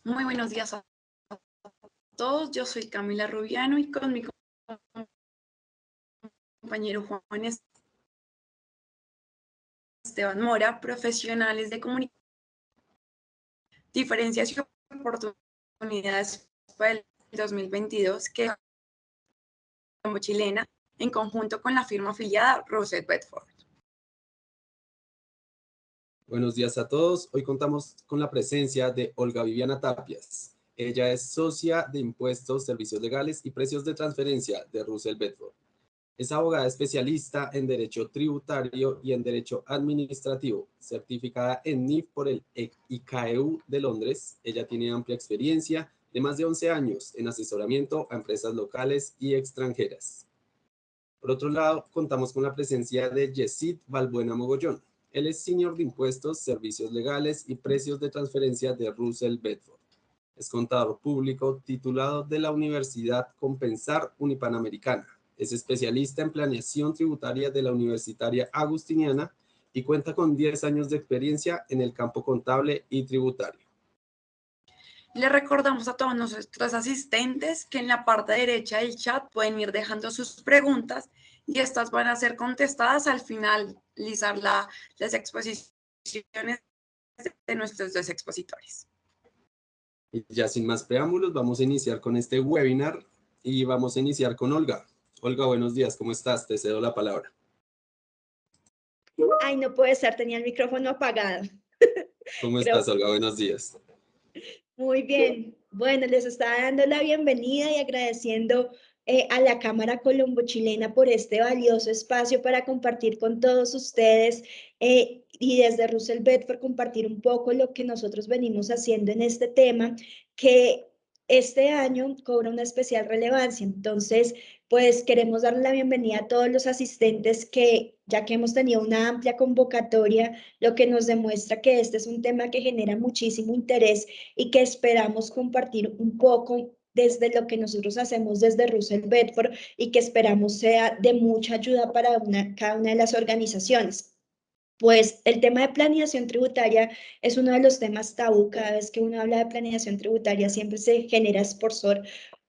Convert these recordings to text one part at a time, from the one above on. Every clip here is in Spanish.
Muy buenos días a todos, yo soy Camila Rubiano y con mi compañero Juan Esteban Mora, profesionales de comunicación, diferencias y oportunidades para el 2022 que como chilena en conjunto con la firma afiliada Roset Bedford. Buenos días a todos. Hoy contamos con la presencia de Olga Viviana Tapias. Ella es socia de Impuestos, Servicios Legales y Precios de Transferencia de Russell Bedford. Es abogada especialista en Derecho Tributario y en Derecho Administrativo, certificada en NIF por el ICAEU de Londres. Ella tiene amplia experiencia de más de 11 años en asesoramiento a empresas locales y extranjeras. Por otro lado, contamos con la presencia de Yesid Balbuena Mogollón. Él es Senior de Impuestos, Servicios Legales y Precios de Transferencia de Russell Bedford. Es contador público titulado de la Universidad Compensar Unipanamericana. Es especialista en planeación tributaria de la Universitaria Agustiniana y cuenta con 10 años de experiencia en el campo contable y tributario. Le recordamos a todos nuestros asistentes que en la parte derecha del chat pueden ir dejando sus preguntas y estas van a ser contestadas al finalizar las exposiciones de nuestros dos expositores. Y ya sin más preámbulos, vamos a iniciar con este webinar y vamos a iniciar con Olga. Olga, buenos días, ¿cómo estás? Te cedo la palabra. Ay, no puede ser, tenía el micrófono apagado. ¿Cómo estás, Olga? Buenos días. Muy bien. Bueno, les estaba dando la bienvenida y agradeciendo a la Cámara Colombo-Chilena por este valioso espacio para compartir con todos ustedes y desde Russell Bedford compartir un poco lo que nosotros venimos haciendo en este tema, que este año cobra una especial relevancia. Entonces, pues queremos darle la bienvenida a todos los asistentes que, ya que hemos tenido una amplia convocatoria, lo que nos demuestra que este es un tema que genera muchísimo interés y que esperamos compartir un poco desde lo que nosotros hacemos desde Russell Bedford y que esperamos sea de mucha ayuda para cada una de las organizaciones. Pues el tema de planeación tributaria es uno de los temas tabú. Cada vez que uno habla de planeación tributaria siempre se genera esporzor,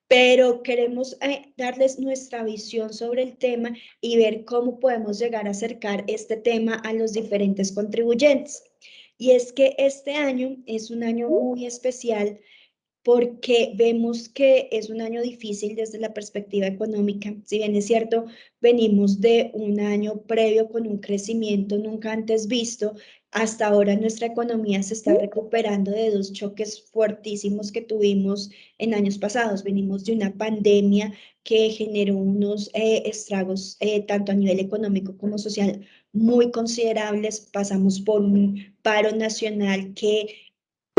pero queremos darles nuestra visión sobre el tema y ver cómo podemos llegar a acercar este tema a los diferentes contribuyentes. Y es que este año es un año muy especial porque vemos que es un año difícil desde la perspectiva económica. Si bien es cierto, venimos de un año previo con un crecimiento nunca antes visto, hasta ahora nuestra economía se está recuperando de dos choques fuertísimos que tuvimos en años pasados. Venimos de una pandemia que generó unos estragos tanto a nivel económico como social muy considerables. Pasamos por un paro nacional que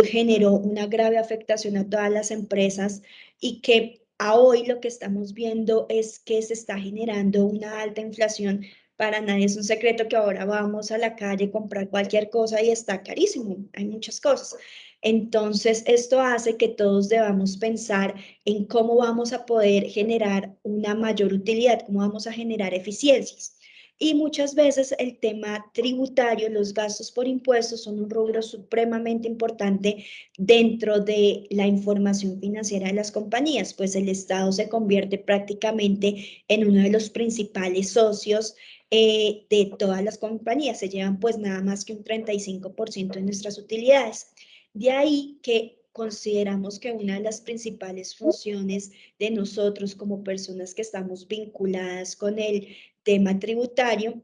generó una grave afectación a todas las empresas y que a hoy lo que estamos viendo es que se está generando una alta inflación. Para nadie es un secreto que ahora vamos a la calle a comprar cualquier cosa y está carísimo, hay muchas cosas. Entonces, esto hace que todos debamos pensar en cómo vamos a poder generar una mayor utilidad, cómo vamos a generar eficiencias. Y muchas veces el tema tributario, los gastos por impuestos son un rubro supremamente importante dentro de la información financiera de las compañías, pues el Estado se convierte prácticamente en uno de los principales socios de todas las compañías. Se llevan pues nada más que un 35% de nuestras utilidades. De ahí que consideramos que una de las principales funciones de nosotros como personas que estamos vinculadas con el tema tributario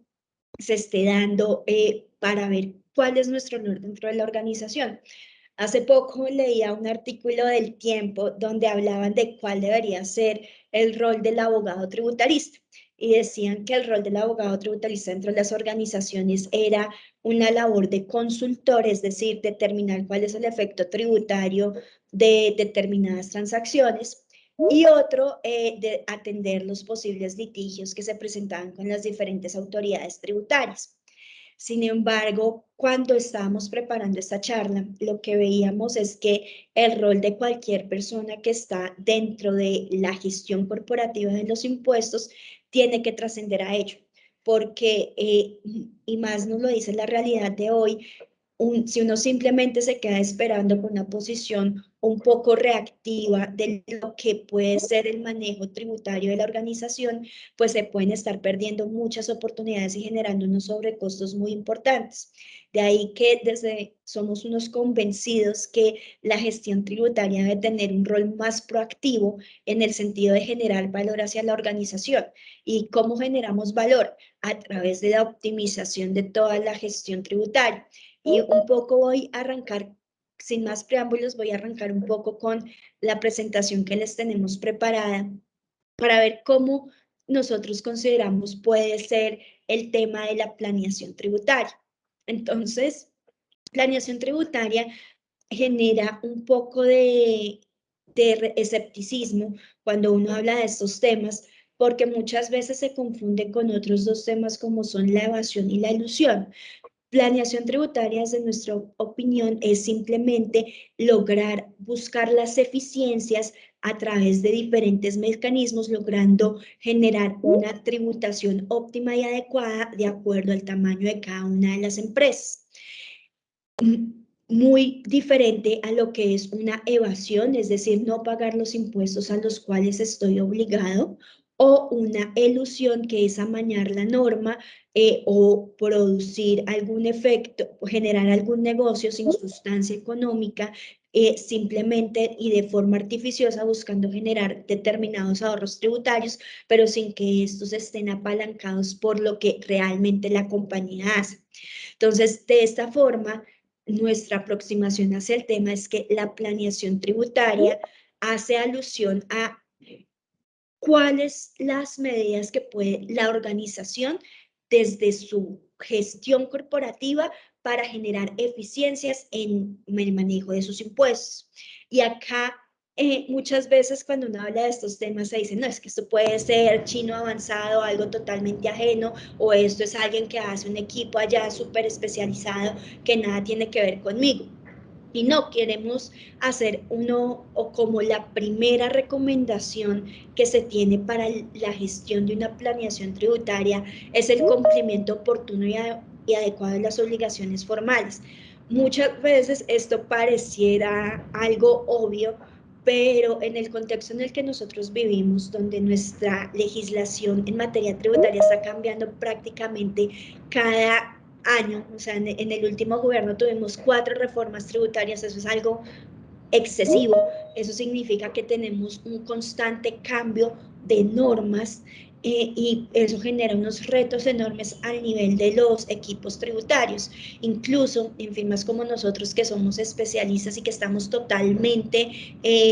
se esté dando para ver cuál es nuestro rol dentro de la organización. Hace poco leía un artículo del Tiempo donde hablaban de cuál debería ser el rol del abogado tributarista y decían que el rol del abogado tributarista dentro de las organizaciones era una labor de consultor, es decir, determinar cuál es el efecto tributario de determinadas transacciones, y otro de atender los posibles litigios que se presentaban con las diferentes autoridades tributarias. Sin embargo, cuando estábamos preparando esta charla, lo que veíamos es que el rol de cualquier persona que está dentro de la gestión corporativa de los impuestos tiene que trascender a ello, porque, y más nos lo dice la realidad de hoy, si uno simplemente se queda esperando con una posición un poco reactiva de lo que puede ser el manejo tributario de la organización, pues se pueden estar perdiendo muchas oportunidades y generando unos sobrecostos muy importantes. De ahí que somos unos convencidos que la gestión tributaria debe tener un rol más proactivo en el sentido de generar valor hacia la organización. ¿Y cómo generamos valor? A través de la optimización de toda la gestión tributaria. Y un poco voy a arrancar, sin más preámbulos, voy a arrancar un poco con la presentación que les tenemos preparada para ver cómo nosotros consideramos puede ser el tema de la planeación tributaria. Entonces, planeación tributaria genera un poco de escepticismo cuando uno habla de estos temas, porque muchas veces se confunde con otros dos temas como son la evasión y la elusión. Planeación tributaria, desde nuestra opinión, es simplemente lograr buscar las eficiencias a través de diferentes mecanismos, logrando generar una tributación óptima y adecuada de acuerdo al tamaño de cada una de las empresas. Muy diferente a lo que es una evasión, es decir, no pagar los impuestos a los cuales estoy obligado, o una elusión, que es amañar la norma o producir algún efecto, generar algún negocio sin sustancia económica, simplemente y de forma artificiosa, buscando generar determinados ahorros tributarios, pero sin que estos estén apalancados por lo que realmente la compañía hace. Entonces, de esta forma, nuestra aproximación hacia el tema es que la planeación tributaria hace alusión a cuáles las medidas que puede la organización desde su gestión corporativa para generar eficiencias en el manejo de sus impuestos. Y acá muchas veces cuando uno habla de estos temas se dice, no, es que esto puede ser chino avanzado, algo totalmente ajeno, o esto es alguien que hace un equipo allá súper especializado que nada tiene que ver conmigo. Y no queremos hacer uno o como la primera recomendación que se tiene para la gestión de una planeación tributaria es el cumplimiento oportuno y adecuado de las obligaciones formales. Muchas veces esto pareciera algo obvio, pero en el contexto en el que nosotros vivimos, donde nuestra legislación en materia tributaria está cambiando prácticamente cada año, o sea, en el último gobierno tuvimos 4 reformas tributarias, eso es algo excesivo, eso significa que tenemos un constante cambio de normas y eso genera unos retos enormes al nivel de los equipos tributarios, incluso en firmas como nosotros que somos especialistas y que estamos totalmente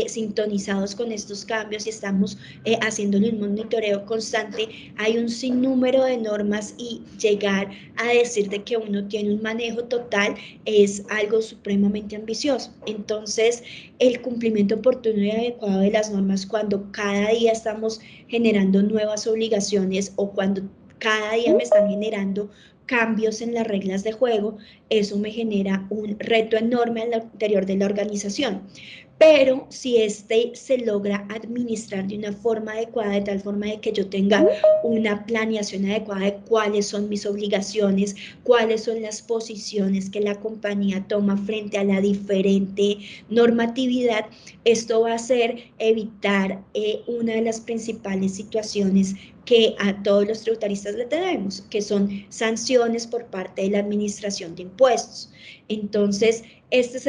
sintonizados con estos cambios y estamos haciéndole un monitoreo constante, hay un sinnúmero de normas y llegar a decir de que uno tiene un manejo total es algo supremamente ambicioso. Entonces, el cumplimiento oportuno y adecuado de las normas cuando cada día estamos generando nuevas obligaciones o cuando cada día me están generando cambios en las reglas de juego, eso me genera un reto enorme al interior de la organización. Pero si se logra administrar de una forma adecuada, de tal forma de que yo tenga una planeación adecuada de cuáles son mis obligaciones, cuáles son las posiciones que la compañía toma frente a la diferente normatividad, esto va a ser evitar una de las principales situaciones que a todos los tributaristas le tenemos, que son sanciones por parte de la Administración de Impuestos. Entonces, esta es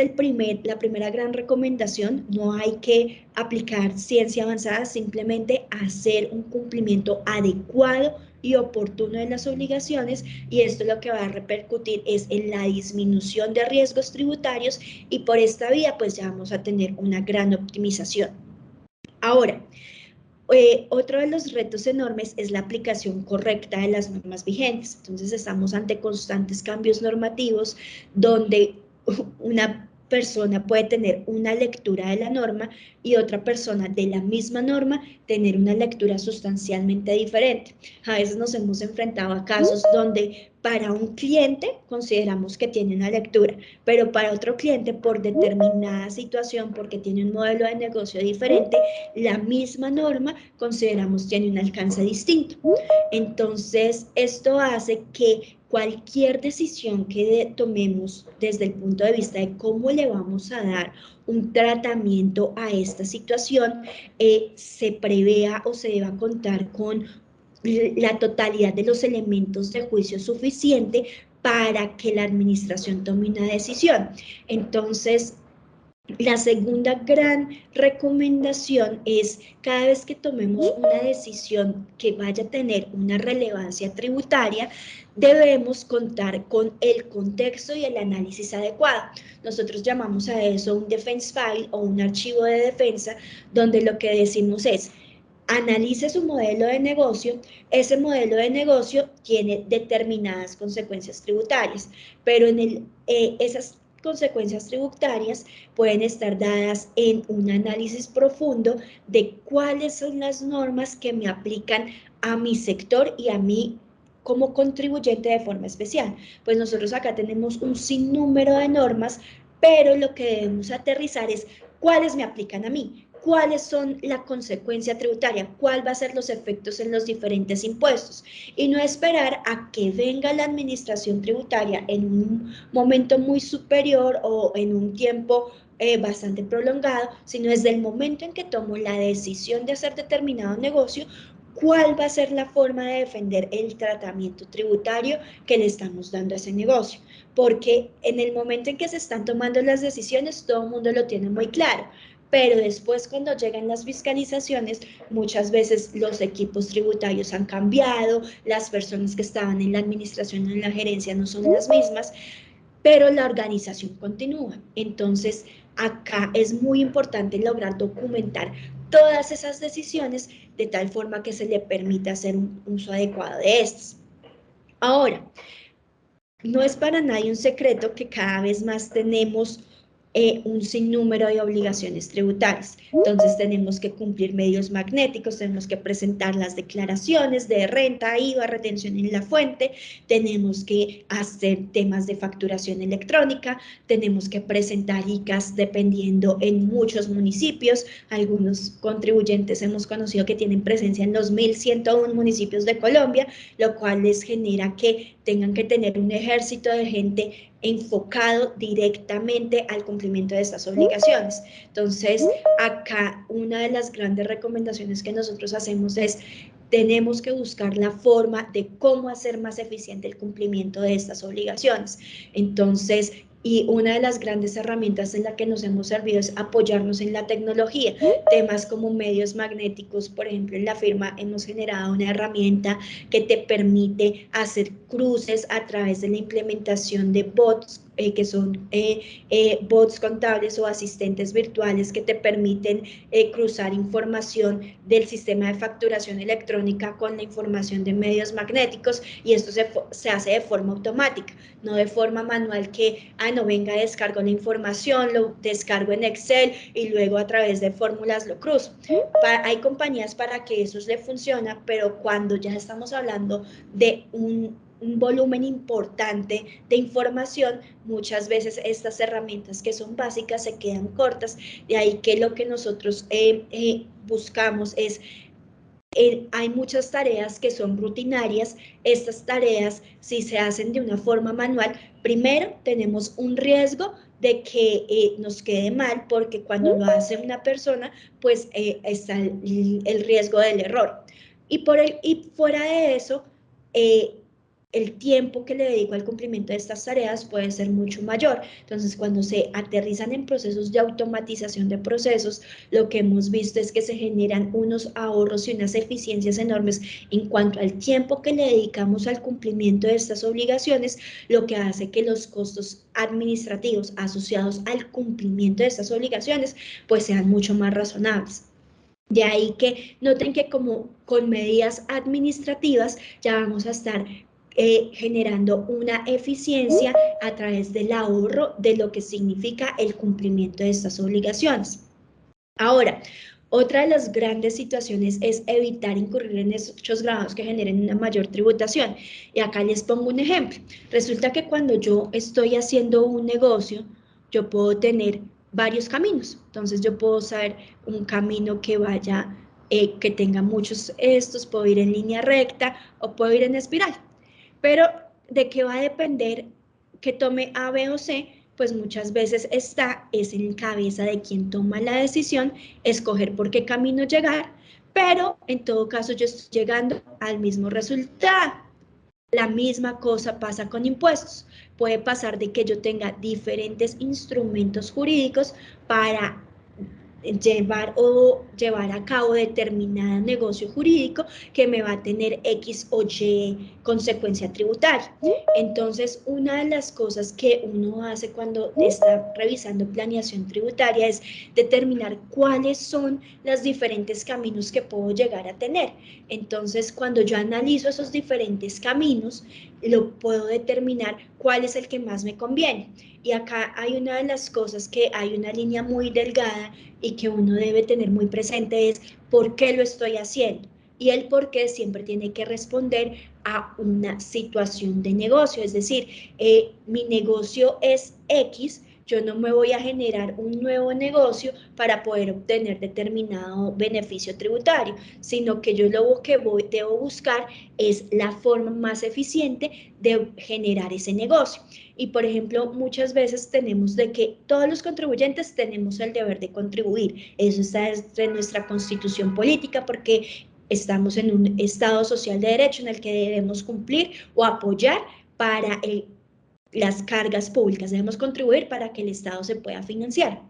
la primera gran recomendación, no hay que aplicar ciencia avanzada, simplemente hacer un cumplimiento adecuado y oportuno de las obligaciones, y esto lo que va a repercutir es en la disminución de riesgos tributarios y por esta vía pues ya vamos a tener una gran optimización. Ahora, otro de los retos enormes es la aplicación correcta de las normas vigentes. Entonces estamos ante constantes cambios normativos donde una persona puede tener una lectura de la norma y otra persona de la misma norma tener una lectura sustancialmente diferente. A veces nos hemos enfrentado a casos donde para un cliente consideramos que tiene una lectura, pero para otro cliente por determinada situación, porque tiene un modelo de negocio diferente, la misma norma consideramos tiene un alcance distinto. Entonces, esto hace que cualquier decisión que tomemos desde el punto de vista de cómo le vamos a dar un tratamiento a esta situación, se prevea o se deba contar con la totalidad de los elementos de juicio suficiente para que la administración tome una decisión. Entonces, la segunda gran recomendación es cada vez que tomemos una decisión que vaya a tener una relevancia tributaria, debemos contar con el contexto y el análisis adecuado. Nosotros llamamos a eso un defense file o un archivo de defensa, donde lo que decimos es: analice su modelo de negocio, ese modelo de negocio tiene determinadas consecuencias tributarias, pero esas consecuencias tributarias pueden estar dadas en un análisis profundo de cuáles son las normas que me aplican a mi sector y a mí como contribuyente de forma especial. Pues nosotros acá tenemos un sinnúmero de normas, pero lo que debemos aterrizar es cuáles me aplican a mí, cuáles son la consecuencia tributaria, cuál va a ser los efectos en los diferentes impuestos, y no esperar a que venga la administración tributaria en un momento muy superior o en un tiempo bastante prolongado, sino desde el momento en que tomo la decisión de hacer determinado negocio, cuál va a ser la forma de defender el tratamiento tributario que le estamos dando a ese negocio. Porque en el momento en que se están tomando las decisiones, todo el mundo lo tiene muy claro, pero después cuando llegan las fiscalizaciones, muchas veces los equipos tributarios han cambiado, las personas que estaban en la administración o en la gerencia no son las mismas, pero la organización continúa. Entonces, acá es muy importante lograr documentar todas esas decisiones de tal forma que se le permita hacer un uso adecuado de estas. Ahora, no es para nadie un secreto que cada vez más tenemos un sinnúmero de obligaciones tributarias. Entonces tenemos que cumplir medios magnéticos, tenemos que presentar las declaraciones de renta, IVA, retención en la fuente, tenemos que hacer temas de facturación electrónica, tenemos que presentar ICAs dependiendo en muchos municipios. Algunos contribuyentes hemos conocido que tienen presencia en los 1.101 municipios de Colombia, lo cual les genera que tengan que tener un ejército de gente enfocado directamente al cumplimiento de estas obligaciones. Entonces, acá una de las grandes recomendaciones que nosotros hacemos es: tenemos que buscar la forma de cómo hacer más eficiente el cumplimiento de estas obligaciones. Entonces, y una de las grandes herramientas en la que nos hemos servido es apoyarnos en la tecnología. Temas como medios magnéticos, por ejemplo, en la firma hemos generado una herramienta que te permite hacer cruces a través de la implementación de bots, que son bots contables o asistentes virtuales que te permiten cruzar información del sistema de facturación electrónica con la información de medios magnéticos, y esto se hace de forma automática, no de forma manual que, no, venga, descargo la información, lo descargo en Excel y luego a través de fórmulas lo cruzo. Hay compañías para que eso le funciona, pero cuando ya estamos hablando de un volumen importante de información, muchas veces estas herramientas que son básicas se quedan cortas. De ahí que lo que nosotros buscamos es, hay muchas tareas que son rutinarias. Estas tareas, si se hacen de una forma manual, primero tenemos un riesgo de que nos quede mal, porque cuando lo hace una persona, pues está el riesgo del error. Y fuera de eso, el tiempo que le dedico al cumplimiento de estas tareas puede ser mucho mayor. Entonces, cuando se aterrizan en procesos de automatización de procesos, lo que hemos visto es que se generan unos ahorros y unas eficiencias enormes en cuanto al tiempo que le dedicamos al cumplimiento de estas obligaciones, lo que hace que los costos administrativos asociados al cumplimiento de estas obligaciones pues sean mucho más razonables. De ahí que noten que como con medidas administrativas ya vamos a estar generando una eficiencia a través del ahorro de lo que significa el cumplimiento de estas obligaciones. Ahora, otra de las grandes situaciones es evitar incurrir en hechos gravados que generen una mayor tributación. Y acá les pongo un ejemplo. Resulta que cuando yo estoy haciendo un negocio, yo puedo tener varios caminos. Entonces yo puedo saber un camino que vaya, que tenga muchos estos, puedo ir en línea recta o puedo ir en espiral. Pero ¿de qué va a depender que tome A, B o C? Pues muchas veces es en cabeza de quien toma la decisión, escoger por qué camino llegar, pero en todo caso yo estoy llegando al mismo resultado. La misma cosa pasa con impuestos. Puede pasar de que yo tenga diferentes instrumentos jurídicos para llevar a cabo determinado negocio jurídico que me va a tener X o Y consecuencia tributaria. Entonces, una de las cosas que uno hace cuando está revisando planeación tributaria es determinar cuáles son los diferentes caminos que puedo llegar a tener. Entonces, cuando yo analizo esos diferentes caminos, lo puedo determinar cuál es el que más me conviene. Y acá hay una de las cosas que hay una línea muy delgada y que uno debe tener muy presente es por qué lo estoy haciendo. Y el por qué siempre tiene que responder a una situación de negocio. Es decir, mi negocio es X, yo no me voy a generar un nuevo negocio para poder obtener determinado beneficio tributario, sino que yo lo que debo buscar es la forma más eficiente de generar ese negocio. Y, por ejemplo, muchas veces tenemos de que todos los contribuyentes tenemos el deber de contribuir. Eso está en nuestra constitución política porque estamos en un Estado social de derecho en el que debemos cumplir o apoyar para las cargas públicas, debemos contribuir para que el Estado se pueda financiar.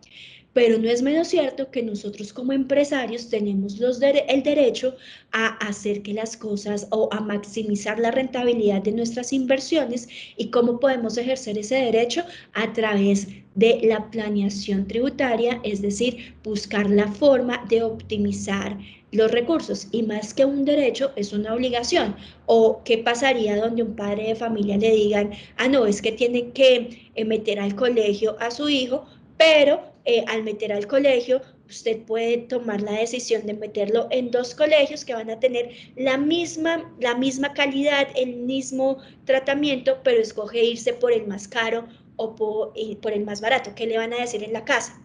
Pero no es menos cierto que nosotros como empresarios tenemos el derecho a hacer que las cosas o a maximizar la rentabilidad de nuestras inversiones. ¿Y cómo podemos ejercer ese derecho? A través de la planeación tributaria, es decir, buscar la forma de optimizar los recursos, y más que un derecho es una obligación. ¿O qué pasaría donde un padre de familia le digan, ah, no, es que tiene que meter al colegio a su hijo, pero al meter al colegio usted puede tomar la decisión de meterlo en dos colegios que van a tener la misma calidad, el mismo tratamiento, pero escoge irse por el más caro o por el más barato? ¿Qué le van a decir en la casa?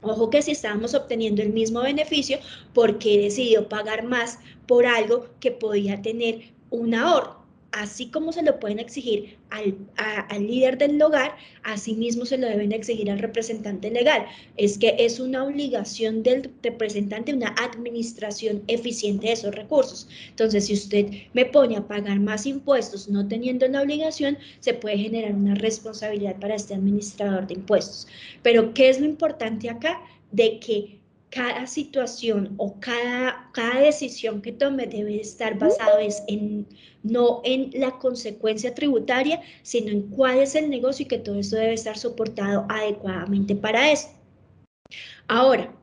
Ojo que si estábamos obteniendo el mismo beneficio, ¿por qué decidió pagar más por algo que podía tener un ahorro? Así como se lo pueden exigir al líder del hogar, así mismo se lo deben exigir al representante legal. Es que es una obligación del representante, una administración eficiente de esos recursos. Entonces, si usted me pone a pagar más impuestos no teniendo la obligación, se puede generar una responsabilidad para este administrador de impuestos. Pero, ¿qué es lo importante acá? De que cada situación o cada decisión que tome debe estar basado no en la consecuencia tributaria, sino en cuál es el negocio y que todo esto debe estar soportado adecuadamente para eso. Ahora,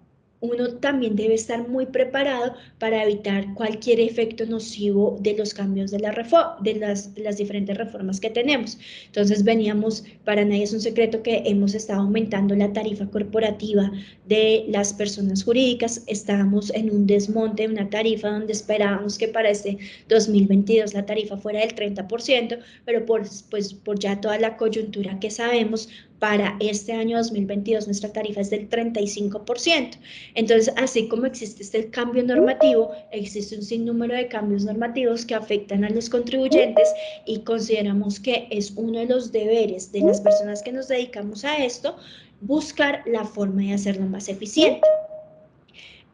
uno también debe estar muy preparado para evitar cualquier efecto nocivo de los cambios de las diferentes reformas que tenemos. Entonces veníamos, para nadie es un secreto que hemos estado aumentando la tarifa corporativa de las personas jurídicas. Estábamos en un desmonte de una tarifa donde esperábamos que para este 2022 la tarifa fuera del 30%, pero por ya toda la coyuntura que sabemos, para este año 2022 nuestra tarifa es del 35%. Entonces, así como existe este cambio normativo, existe un sinnúmero de cambios normativos que afectan a los contribuyentes, y consideramos que es uno de los deberes de las personas que nos dedicamos a esto, buscar la forma de hacerlo más eficiente.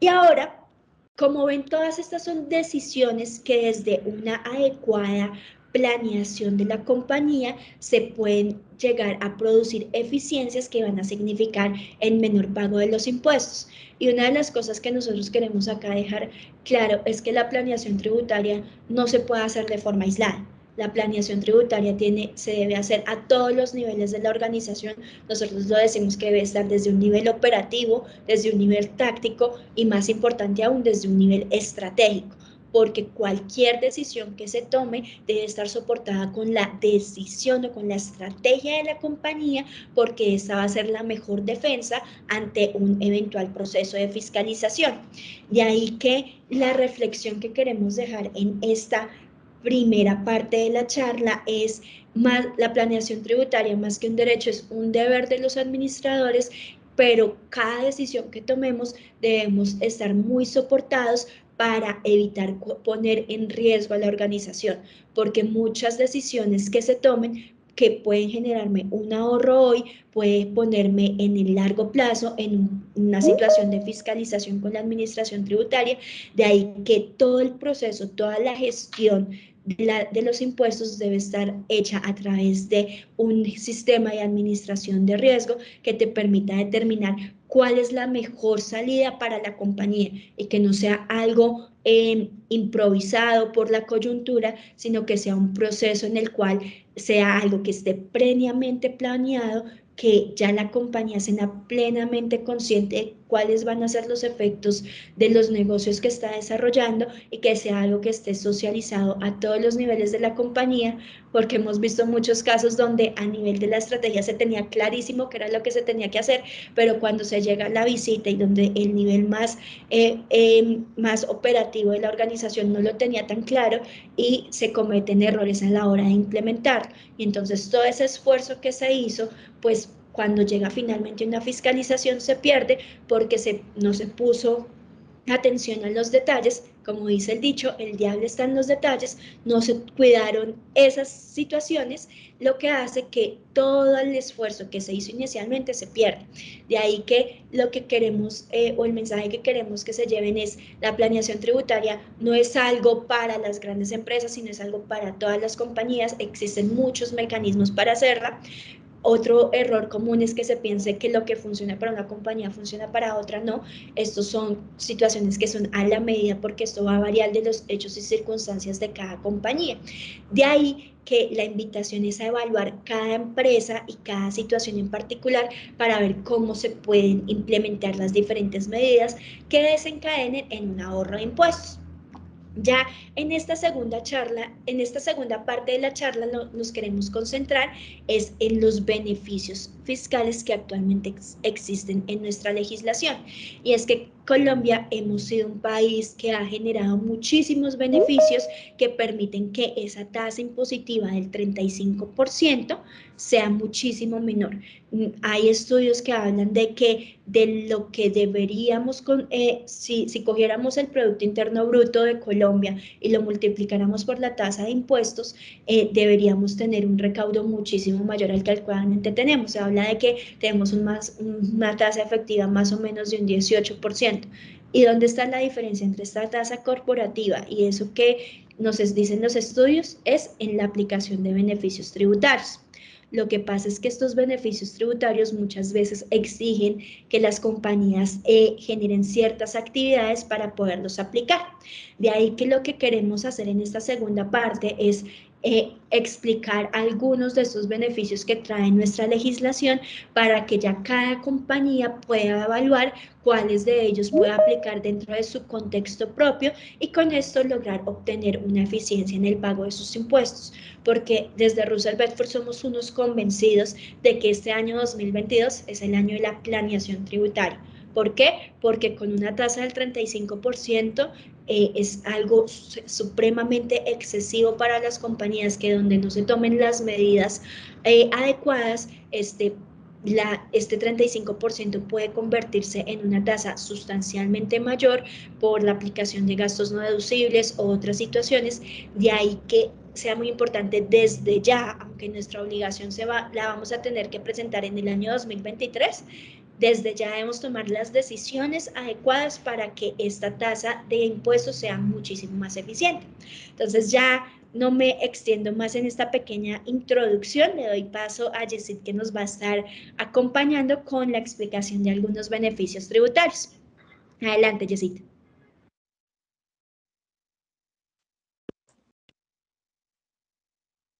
Y ahora, como ven, todas estas son decisiones que desde una adecuada planeación de la compañía se pueden llegar a producir eficiencias que van a significar el menor pago de los impuestos. Y una de las cosas que nosotros queremos acá dejar claro es que la planeación tributaria no se puede hacer de forma aislada. La planeación tributaria se debe hacer a todos los niveles de la organización. Nosotros lo decimos que debe estar desde un nivel operativo, desde un nivel táctico y, más importante aún, desde un nivel estratégico. porque cualquier decisión que se tome debe estar soportada con la decisión o con la estrategia de la compañía, porque esa va a ser la mejor defensa ante un eventual proceso de fiscalización. De ahí que la reflexión que queremos dejar en esta primera parte de la charla es más la planeación tributaria, más que un derecho, es un deber de los administradores, pero cada decisión que tomemos debemos estar muy soportados para evitar poner en riesgo a la organización, porque muchas decisiones que se tomen que pueden generarme un ahorro hoy, puede ponerme en el largo plazo en una situación de fiscalización con la administración tributaria. De ahí que todo el proceso, toda la gestión de los impuestos debe estar hecha a través de un sistema de administración de riesgo que te permita determinar cuál es la mejor salida para la compañía y que no sea algo improvisado por la coyuntura, sino que sea un proceso en el cual sea algo que esté previamente planeado, que ya la compañía sea plenamente consciente de cuáles van a ser los efectos de los negocios que está desarrollando y que sea algo que esté socializado a todos los niveles de la compañía, porque hemos visto muchos casos donde a nivel de la estrategia se tenía clarísimo qué era lo que se tenía que hacer, pero cuando se llega a la visita y donde el nivel más operativo de la organización no lo tenía tan claro y se cometen errores a la hora de implementar. Y entonces todo ese esfuerzo que se hizo, pues cuando llega finalmente una fiscalización se pierde porque no se puso atención a los detalles, como dice el dicho, el diablo está en los detalles, no se cuidaron esas situaciones, lo que hace que todo el esfuerzo que se hizo inicialmente se pierda. De ahí que lo que queremos o el mensaje que queremos que se lleven es la planeación tributaria no es algo para las grandes empresas, sino es algo para todas las compañías, existen muchos mecanismos para hacerla. Otro error común es que se piense que lo que funciona para una compañía funciona para otra, no. Estos son situaciones que son a la medida porque esto va a variar de los hechos y circunstancias de cada compañía. De ahí que la invitación es a evaluar cada empresa y cada situación en particular para ver cómo se pueden implementar las diferentes medidas que desencadenen en un ahorro de impuestos. Ya en esta segunda charla, en esta segunda parte de la charla nos queremos concentrar es en los beneficios fiscales que actualmente existen en nuestra legislación. Y es que Colombia hemos sido un país que ha generado muchísimos beneficios que permiten que esa tasa impositiva del 35% sea muchísimo menor. Hay estudios que hablan de que de lo que deberíamos, si cogiéramos el Producto Interno Bruto de Colombia y lo multiplicáramos por la tasa de impuestos, deberíamos tener un recaudo muchísimo mayor al que actualmente tenemos. Se habla de que tenemos una tasa efectiva más o menos de un 18%. ¿Y dónde está la diferencia entre esta tasa corporativa y eso que nos dicen los estudios? Es en la aplicación de beneficios tributarios. Lo que pasa es que estos beneficios tributarios muchas veces exigen que las compañías generen ciertas actividades para poderlos aplicar. De ahí que lo que queremos hacer en esta segunda parte es explicar algunos de estos beneficios que trae nuestra legislación para que ya cada compañía pueda evaluar cuáles de ellos puede aplicar dentro de su contexto propio y con esto lograr obtener una eficiencia en el pago de sus impuestos, porque desde Russell Bedford somos unos convencidos de que este año 2022 es el año de la planeación tributaria. ¿Por qué? Porque con una tasa del 35% es algo supremamente excesivo para las compañías que donde no se tomen las medidas adecuadas, este 35% puede convertirse en una tasa sustancialmente mayor por la aplicación de gastos no deducibles o otras situaciones. De ahí que sea muy importante desde ya, aunque nuestra obligación la vamos a tener que presentar en el año 2023, desde ya debemos tomar las decisiones adecuadas para que esta tasa de impuestos sea muchísimo más eficiente. Entonces ya no me extiendo más en esta pequeña introducción, le doy paso a Yesid que nos va a estar acompañando con la explicación de algunos beneficios tributarios. Adelante, Yesid.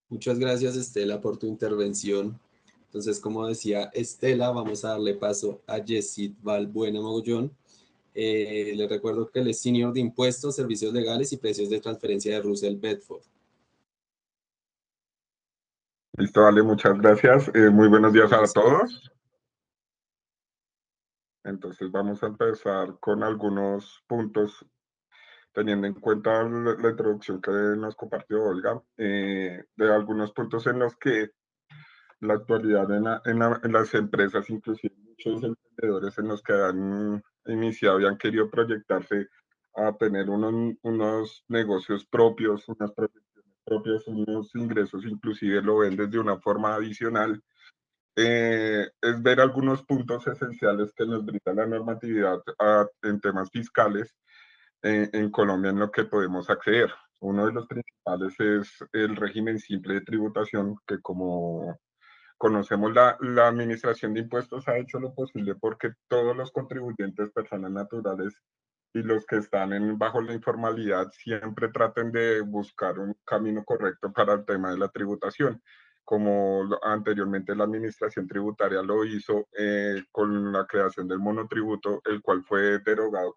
Muchas gracias, Estela, por tu intervención. Entonces, como decía Estela, vamos a darle paso a Yesid Valbuena Mogollón. Les recuerdo que él es Senior de Impuestos, Servicios Legales y Precios de Transferencia de Russell Bedford. Listo, vale, muchas gracias. Muy buenos días a todos. Entonces vamos a empezar con algunos puntos, teniendo en cuenta la introducción que nos compartió Olga, de algunos puntos en los que la actualidad en las empresas, inclusive muchos emprendedores en los que han iniciado y han querido proyectarse a tener unos negocios propios, unas proyecciones propias, unos ingresos, inclusive lo ven desde una forma adicional. Es ver algunos puntos esenciales que nos brinda la normatividad en temas fiscales en Colombia en lo que podemos acceder. Uno de los principales es el régimen simple de tributación, que como conocemos, la Administración de Impuestos ha hecho lo posible porque todos los contribuyentes, personas naturales y los que están bajo la informalidad, siempre traten de buscar un camino correcto para el tema de la tributación, como anteriormente la Administración Tributaria lo hizo con la creación del monotributo, el cual fue derogado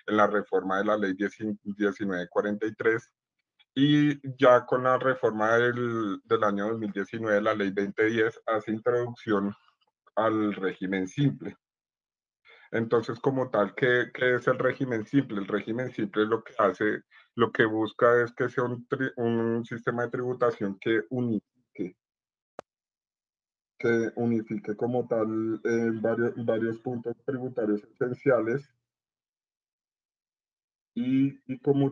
en la reforma de la Ley 1943. Y ya con la reforma del año 2019, la Ley 2010 hace introducción al régimen simple. Entonces, como tal, ¿qué es el régimen simple? El régimen simple lo que hace, lo que busca es que sea un sistema de tributación que unifique como tal varios puntos tributarios esenciales y como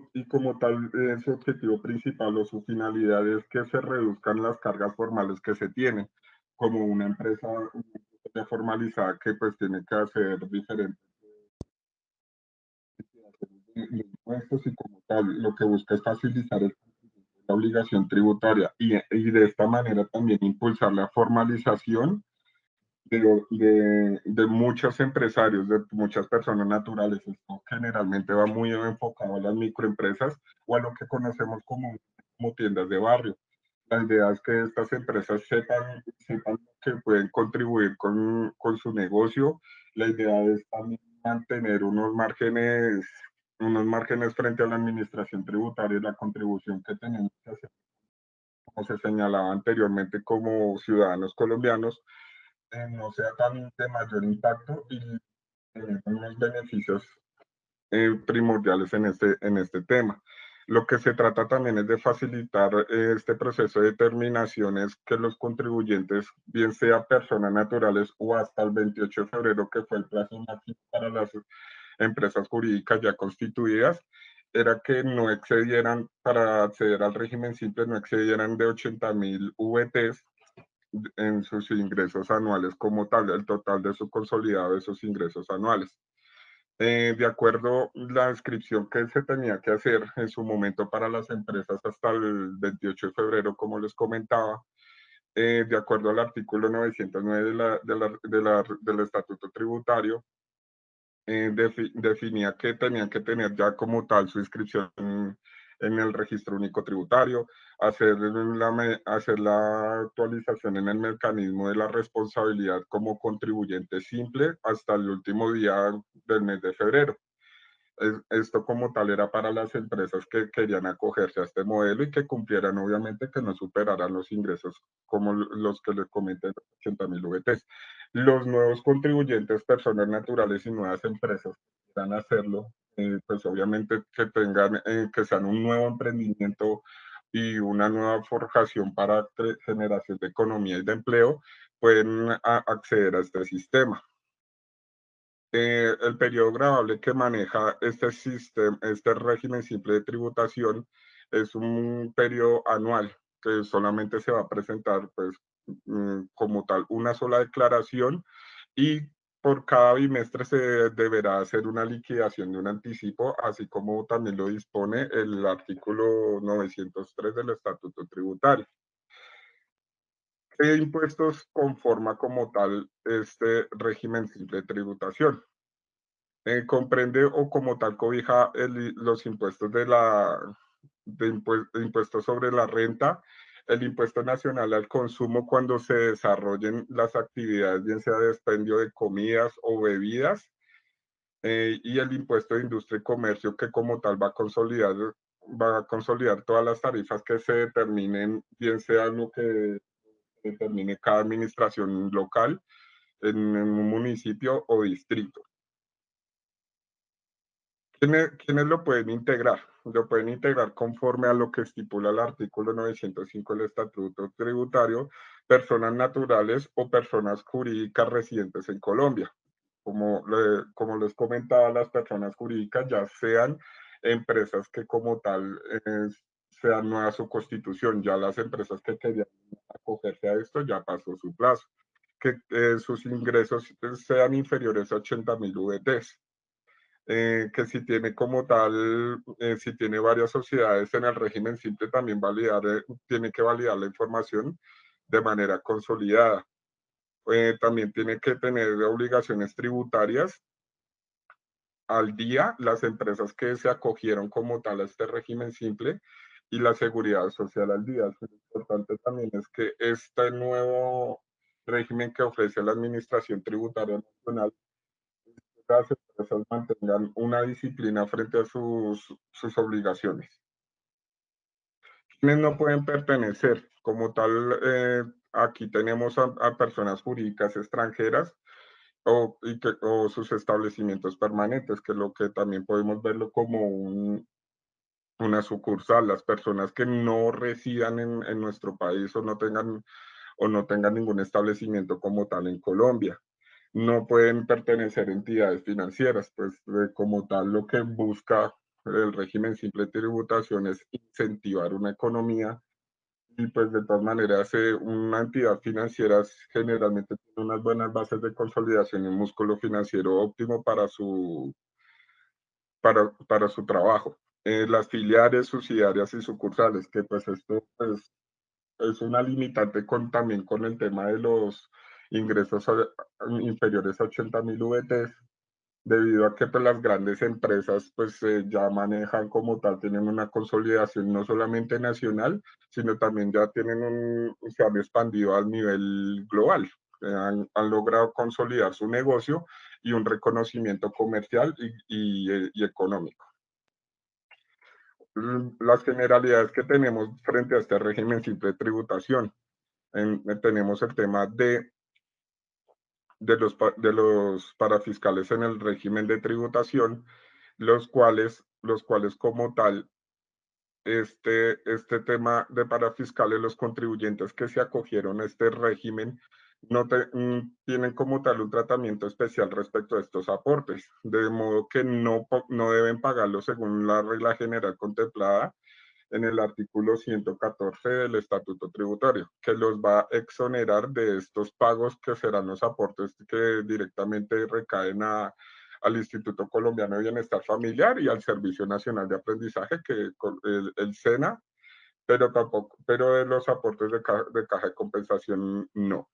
tal, su objetivo principal o su finalidad es que se reduzcan las cargas formales que se tienen, como una empresa formalizada que pues tiene que hacer diferentes de impuestos y como tal, lo que busca es facilitar la obligación tributaria y de esta manera también impulsar la formalización de muchos empresarios, de muchas personas naturales. Esto generalmente va muy enfocado a las microempresas o a lo que conocemos como tiendas de barrio. La idea es que estas empresas sepan que pueden contribuir con su negocio. La idea es también mantener unos márgenes frente a la administración tributaria y la contribución que tenemos que hacer, como se señalaba anteriormente, como ciudadanos colombianos, no sea tan de mayor impacto y tener unos beneficios primordiales en este tema. Lo que se trata también es de facilitar este proceso de determinaciones que los contribuyentes, bien sea personas naturales o hasta el 28 de febrero, que fue el plazo máximo para las empresas jurídicas ya constituidas, era que no excedieran, para acceder al régimen simple, no excedieran de 80.000 VTs en sus ingresos anuales como tal, el total de su consolidado de esos ingresos anuales. De acuerdo a la inscripción que se tenía que hacer en su momento para las empresas hasta el 28 de febrero, como les comentaba, de acuerdo al artículo 909 del Estatuto Tributario, definía que tenían que tener ya como tal su inscripción en el registro único tributario, hacer la actualización en el mecanismo de la responsabilidad como contribuyente simple hasta el último día del mes de febrero. Esto como tal era para las empresas que querían acogerse a este modelo y que cumplieran, obviamente, que no superaran los ingresos como los que les comenté, 80.000 VTs. Los nuevos contribuyentes, personas naturales y nuevas empresas que quieran hacerlo, pues obviamente que sean un nuevo emprendimiento y una nueva forjación para generación de economía y de empleo, pueden acceder a este sistema. El periodo gravable que maneja este régimen simple de tributación es un periodo anual que solamente se va a presentar pues como tal una sola declaración y por cada bimestre se deberá hacer una liquidación de un anticipo, así como también lo dispone el artículo 903 del Estatuto Tributario. ¿Qué impuestos conforma como tal este régimen simple de tributación? Comprende o como tal cobija los impuestos de impuestos sobre la renta, el impuesto nacional al consumo cuando se desarrollen las actividades, bien sea de expendio de comidas o bebidas, y el impuesto de industria y comercio, que como tal va a consolidar todas las tarifas que se determinen, bien sea lo que determine cada administración local en un municipio o distrito. ¿Quiénes lo pueden integrar? Lo pueden integrar conforme a lo que estipula el artículo 905 del Estatuto Tributario, personas naturales o personas jurídicas residentes en Colombia. Como les comentaba, las personas jurídicas ya sean empresas que como tal sean nueva su constitución, ya las empresas que querían acogerse a esto ya pasó su plazo, que sus ingresos sean inferiores a 80.000 VTs. Que si tiene como tal, si tiene varias sociedades en el régimen simple, también tiene que validar la información de manera consolidada. También tiene que tener obligaciones tributarias al día las empresas que se acogieron como tal a este régimen simple y la seguridad social al día. Lo importante también es que este nuevo régimen que ofrece la Administración Tributaria Nacional, las empresas mantengan una disciplina frente a sus obligaciones. Quienes no pueden pertenecer como tal, aquí tenemos a personas jurídicas extranjeras o sus establecimientos permanentes, que es lo que también podemos verlo como una sucursal, las personas que no residan en nuestro país o no tengan ningún establecimiento como tal en Colombia. No pueden pertenecer a entidades financieras, pues como tal lo que busca el régimen simple de tributación es incentivar una economía y pues de todas maneras una entidad financiera generalmente tiene unas buenas bases de consolidación y un músculo financiero óptimo para su trabajo. Las filiales, subsidiarias y sucursales, que pues esto pues, es una limitante también con el tema de los ingresos inferiores a 80.000 VTs, debido a que pues, las grandes empresas pues ya manejan como tal, tienen una consolidación no solamente nacional, sino también ya se han expandido a nivel global. Han logrado consolidar su negocio y un reconocimiento comercial y económico. Las generalidades que tenemos frente a este régimen simple de tributación. Tenemos el tema de los parafiscales en el régimen de tributación, los cuales como tal, este tema de parafiscales, los contribuyentes que se acogieron a este régimen no tienen como tal un tratamiento especial respecto a estos aportes, de modo que no deben pagarlo según la regla general contemplada en el artículo 114 del Estatuto Tributario, que los va a exonerar de estos pagos que serán los aportes que directamente recaen al Instituto Colombiano de Bienestar Familiar y al Servicio Nacional de Aprendizaje, que el SENA, pero de los aportes de caja de compensación no.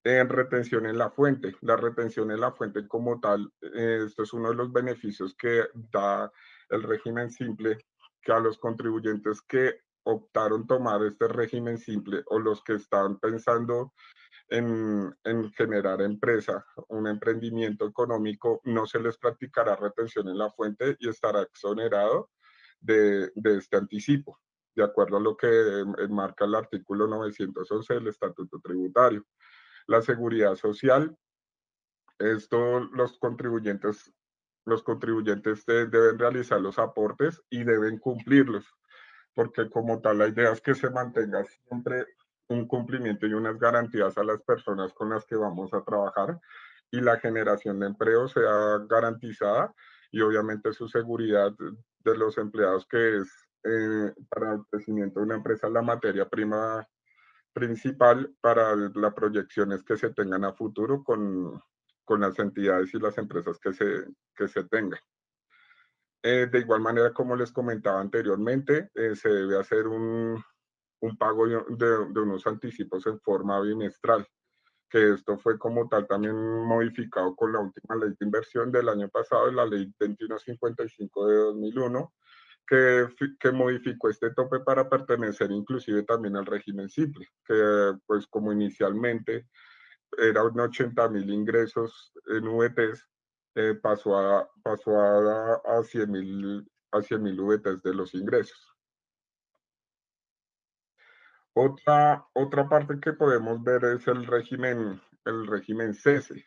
En retención en la fuente. La retención en la fuente como tal, esto es uno de los beneficios que da el régimen simple, que a los contribuyentes que optaron tomar este régimen simple o los que están pensando en generar empresa, un emprendimiento económico, no se les practicará retención en la fuente y estará exonerado de este anticipo, de acuerdo a lo que marca el artículo 911 del Estatuto Tributario. La seguridad social, esto los contribuyentes deben realizar los aportes y deben cumplirlos, porque como tal la idea es que se mantenga siempre un cumplimiento y unas garantías a las personas con las que vamos a trabajar y la generación de empleo sea garantizada y obviamente su seguridad de los empleados, que es para el crecimiento de una empresa la materia prima principal para las proyecciones que se tengan a futuro con las entidades y las empresas que se tengan. De igual manera, como les comentaba anteriormente, se debe hacer un pago de unos anticipos en forma bimestral, que esto fue como tal también modificado con la última ley de inversión del año pasado, la ley 2155 de 2001, que modificó este tope para pertenecer inclusive también al régimen simple, que pues como inicialmente eran 80.000 ingresos en VTs, pasó a 100.000 VTs de los ingresos. Otra parte que podemos ver es el régimen CESE,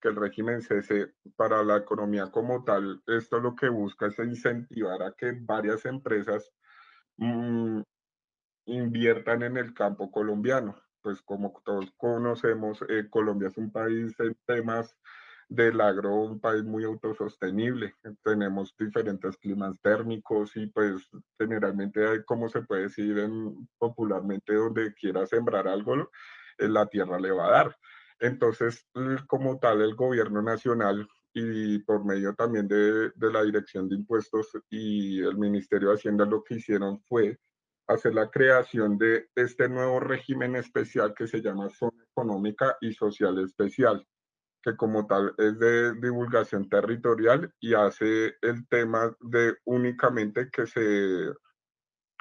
que el régimen CESE para la economía como tal, esto lo que busca es incentivar a que varias empresas inviertan en el campo colombiano. Pues como todos conocemos, Colombia es un país en temas del agro, un país muy autosostenible. Tenemos diferentes climas térmicos y pues generalmente hay, como se puede decir popularmente, donde quiera sembrar algo, la tierra le va a dar. Entonces, como tal, el gobierno nacional y por medio también de la Dirección de Impuestos y el Ministerio de Hacienda lo que hicieron fue hacer la creación de este nuevo régimen especial que se llama Zona Económica y Social Especial, que como tal es de divulgación territorial y hace el tema de únicamente que se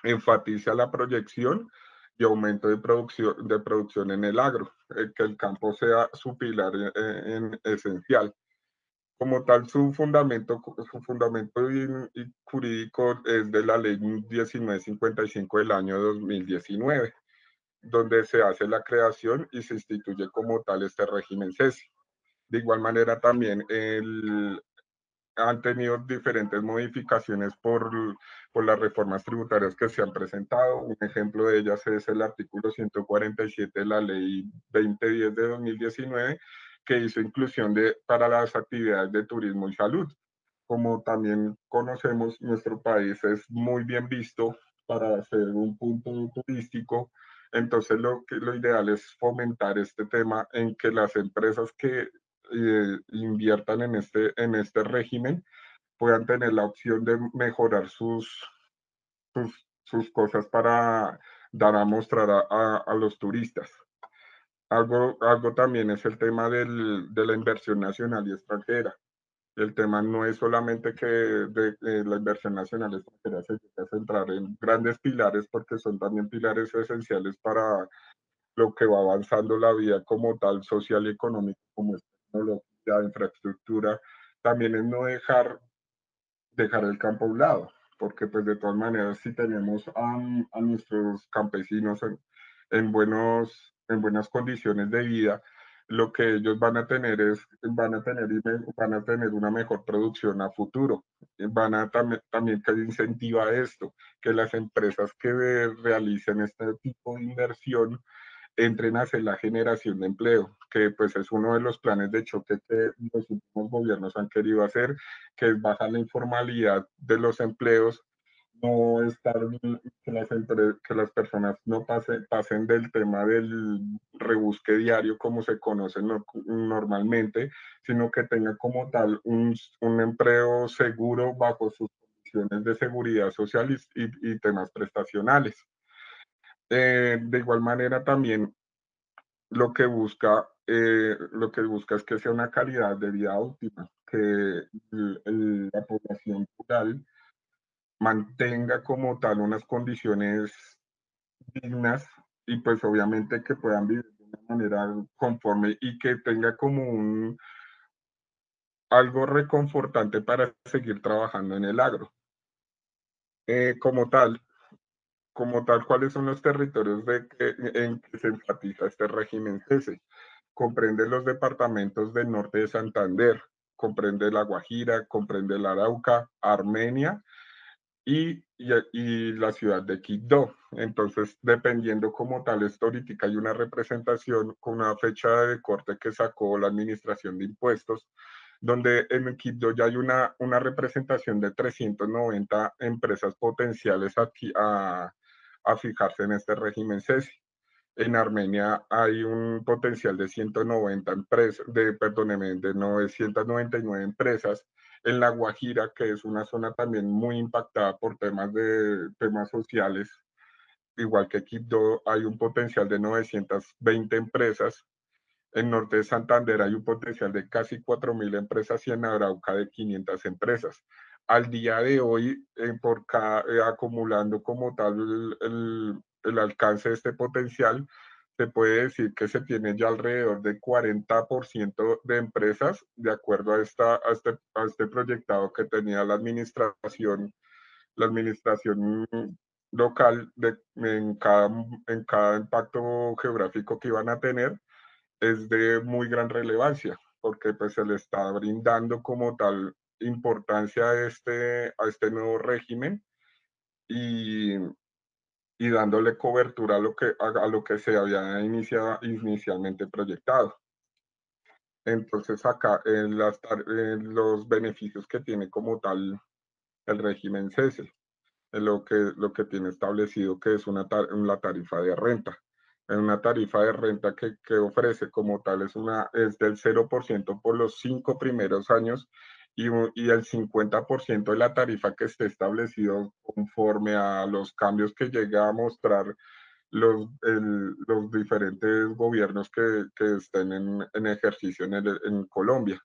enfatiza la proyección y aumento de producción en el agro, que el campo sea su pilar esencial. Como tal, su fundamento jurídico es de la ley 1955 del año 2019, donde se hace la creación y se instituye como tal este régimen CESI. De igual manera, también han tenido diferentes modificaciones por las reformas tributarias que se han presentado. Un ejemplo de ellas es el artículo 147 de la ley 2010 de 2019, que hizo inclusión para las actividades de turismo y salud. Como también conocemos, nuestro país es muy bien visto para ser un punto turístico. Entonces, lo ideal es fomentar este tema en que las empresas que inviertan en este régimen puedan tener la opción de mejorar sus cosas para dar a mostrar a los turistas. Algo también es el tema de la inversión nacional y extranjera. El tema no es solamente que la inversión nacional y extranjera se tiene que centrar en grandes pilares, porque son también pilares esenciales para lo que va avanzando la vida como tal, social y económica, como es tecnología, infraestructura. También es no dejar el campo a un lado, porque pues de todas maneras si tenemos a nuestros campesinos en buenas condiciones de vida, lo que ellos van a tener van a tener una mejor producción a futuro. También que incentiva esto, que las empresas que realicen este tipo de inversión entren a hacer la generación de empleo, que pues es uno de los planes de choque que los últimos gobiernos han querido hacer, que es bajar la informalidad de los empleos, no estar, que las personas no pasen del tema del rebusque diario como se conoce normalmente, sino que tengan como tal un empleo seguro bajo sus condiciones de seguridad social y temas prestacionales. De igual manera también lo que busca es que sea una calidad de vida óptima, que la población rural mantenga como tal unas condiciones dignas y pues obviamente que puedan vivir de una manera conforme y que tenga como algo reconfortante para seguir trabajando en el agro. Como tal, ¿cuáles son los territorios en que se enfatiza este régimen CESE? Comprende los departamentos del norte de Santander, comprende La Guajira, comprende el Arauca, Armenia y la ciudad de Quibdó. Entonces, dependiendo como tal, esta ahorita hay una representación con una fecha de corte que sacó la Administración de Impuestos, donde en Quibdó ya hay una representación de 390 empresas potenciales aquí a fijarse en este régimen CESI. En Armenia hay un potencial de 190 empresas, de 999 empresas. En La Guajira, que es una zona también muy impactada por temas sociales, igual que Quibdó, hay un potencial de 920 empresas. En Norte de Santander hay un potencial de casi 4.000 empresas y en Arauca de 500 empresas. Al día de hoy, acumulando como tal el alcance de este potencial, se puede decir que se tiene ya alrededor de 40% de empresas, de acuerdo a este proyectado que tenía la administración local en cada impacto geográfico que iban a tener, es de muy gran relevancia, porque pues se le está brindando como tal importancia a este nuevo régimen y, y dándole cobertura a lo que se había inicialmente proyectado. Entonces acá los beneficios que tiene como tal el régimen CESE, lo que tiene establecido que es la tarifa de renta. Una tarifa de renta que ofrece como tal es del 0% por los 5 primeros años y el 50% de la tarifa que esté establecido conforme a los cambios que llega a mostrar los diferentes gobiernos que estén en ejercicio en Colombia.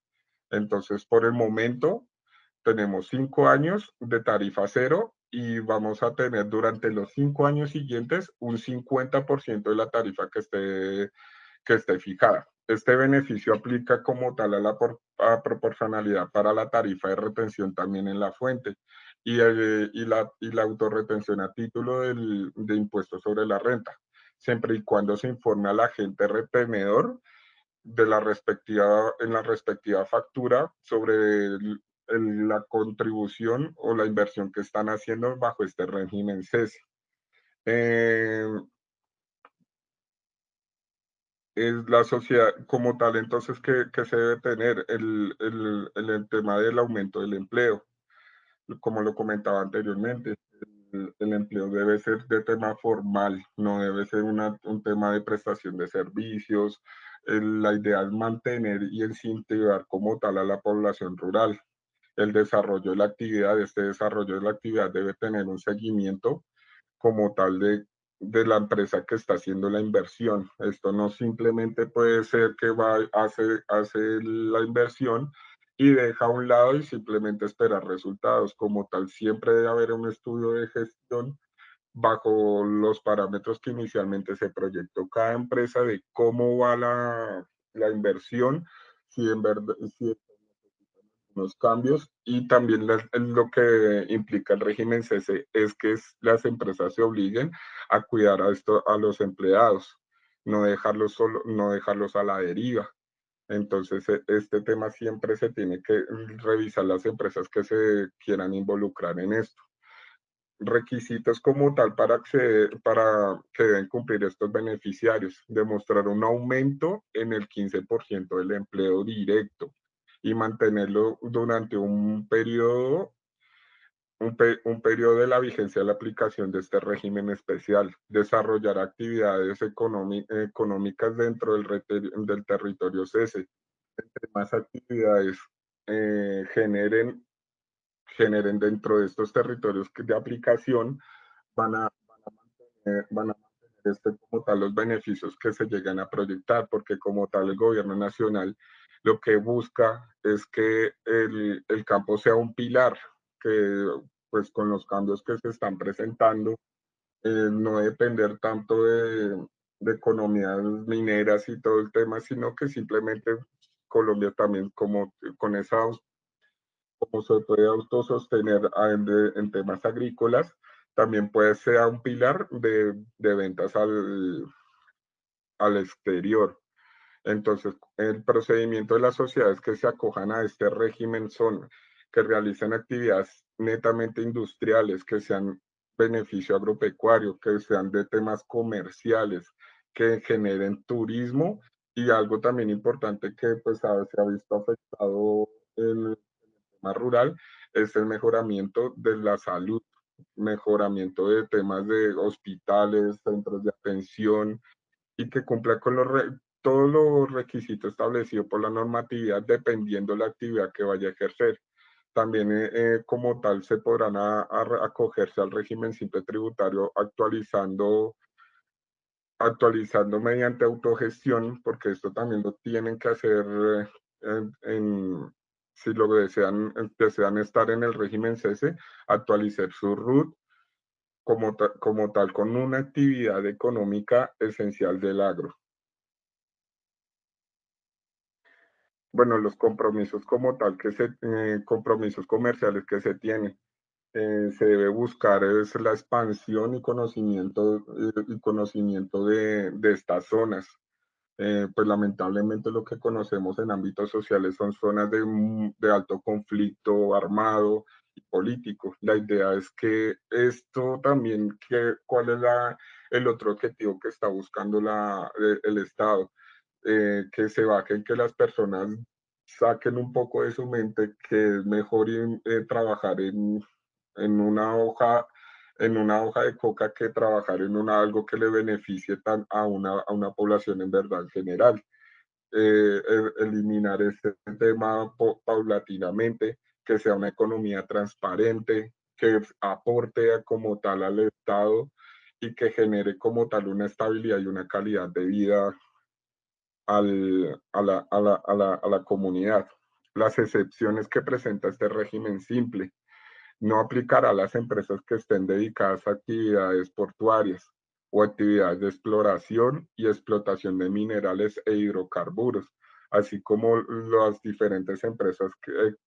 Entonces, por el momento, tenemos 5 años de tarifa cero y vamos a tener durante los 5 años siguientes un 50% de la tarifa que esté fijada. Este beneficio aplica como tal a proporcionalidad para la tarifa de retención también en la fuente y la autorretención a título de impuestos sobre la renta, siempre y cuando se informe al agente retenedor en la respectiva factura sobre la contribución o la inversión que están haciendo bajo este régimen CESE. Es la sociedad como tal, entonces, que se debe tener el tema del aumento del empleo. Como lo comentaba anteriormente, el empleo debe ser de tema formal, no debe ser un tema de prestación de servicios. La idea es mantener y incentivar como tal a la población rural. El desarrollo de la actividad, este desarrollo de la actividad debe tener un seguimiento como tal de la empresa que está haciendo la inversión. Esto no simplemente puede ser que hace la inversión y deja a un lado y simplemente esperar resultados. Como tal, siempre debe haber un estudio de gestión bajo los parámetros que inicialmente se proyectó cada empresa de cómo va la inversión, si en verdad, si los cambios y también lo que implica el régimen CC es que las empresas se obliguen a cuidar a los empleados, no dejarlos a la deriva. Entonces, este tema siempre se tiene que revisar las empresas que se quieran involucrar en esto. Requisitos como tal para que deben cumplir estos beneficiarios: demostrar un aumento en el 15% del empleo directo y mantenerlo durante un periodo de la vigencia de la aplicación de este régimen especial, desarrollar actividades económicas dentro del territorio CESE. Entre más actividades generen dentro de estos territorios de aplicación, van a mantener como tal los beneficios que se llegan a proyectar, porque como tal el gobierno nacional lo que busca es que el campo sea un pilar, que pues con los cambios que se están presentando, no depender tanto de economías mineras y todo el tema, sino que simplemente Colombia también como se puede autosostener en temas agrícolas, también puede ser un pilar de ventas al exterior. Entonces, el procedimiento de las sociedades que se acojan a este régimen son que realicen actividades netamente industriales, que sean beneficio agropecuario, que sean de temas comerciales, que generen turismo y algo también importante que pues se ha visto afectado el tema rural es el mejoramiento de la salud, mejoramiento de temas de hospitales, centros de atención y que cumpla con todos los requisitos establecidos por la normatividad dependiendo la actividad que vaya a ejercer. También como tal se podrán acogerse al régimen simple tributario actualizando mediante autogestión, porque esto también lo tienen que hacer si lo desean estar en el régimen CESE, actualizar su RUT, como tal con una actividad económica esencial del agro. Bueno, los compromisos como tal, compromisos comerciales que se tienen. Se debe buscar es la expansión y conocimiento de estas zonas. Pues lamentablemente lo que conocemos en ámbitos sociales son zonas de alto conflicto armado y político. La idea es que esto también, ¿cuál es el otro objetivo que está buscando el Estado? Que se bajen, que las personas saquen un poco de su mente que es mejor trabajar en una hoja de coca que trabajar en algo que le beneficie a una población en verdad en general. Eliminar este tema paulatinamente, que sea una economía transparente, que aporte como tal al Estado y que genere como tal una estabilidad y una calidad de vida a la comunidad. Las excepciones que presenta este régimen simple: no aplicará a las empresas que estén dedicadas a actividades portuarias o actividades de exploración y explotación de minerales e hidrocarburos, así como las diferentes empresas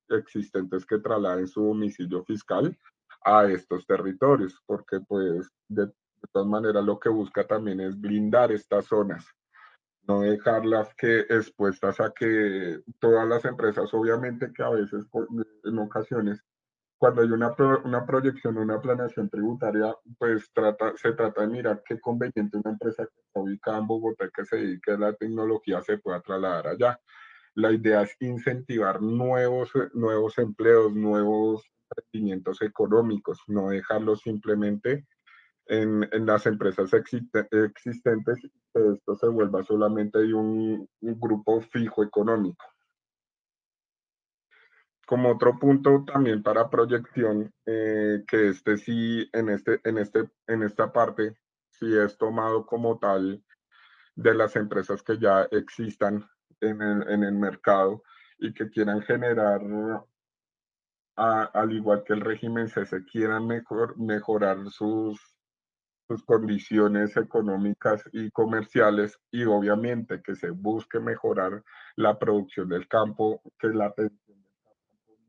existentes que trasladen su domicilio fiscal a estos territorios, porque pues de todas maneras lo que busca también es blindar estas zonas, no dejarlas expuestas a que todas las empresas, obviamente que a veces en ocasiones cuando hay una proyección, una planeación tributaria, pues se trata de mirar qué conveniente una empresa que está ubicada en Bogotá, que se dedique a la tecnología, se pueda trasladar allá. La idea es incentivar nuevos empleos, nuevos emprendimientos económicos, no dejarlos simplemente en las empresas existentes, que esto se vuelva solamente de un grupo fijo económico. Como otro punto también para proyección, que sí, en esta parte, sí es tomado como tal de las empresas que ya existan en el mercado y que quieran generar, al igual que el régimen se quieran mejorar sus condiciones económicas y comerciales, y obviamente que se busque mejorar la producción del campo, que la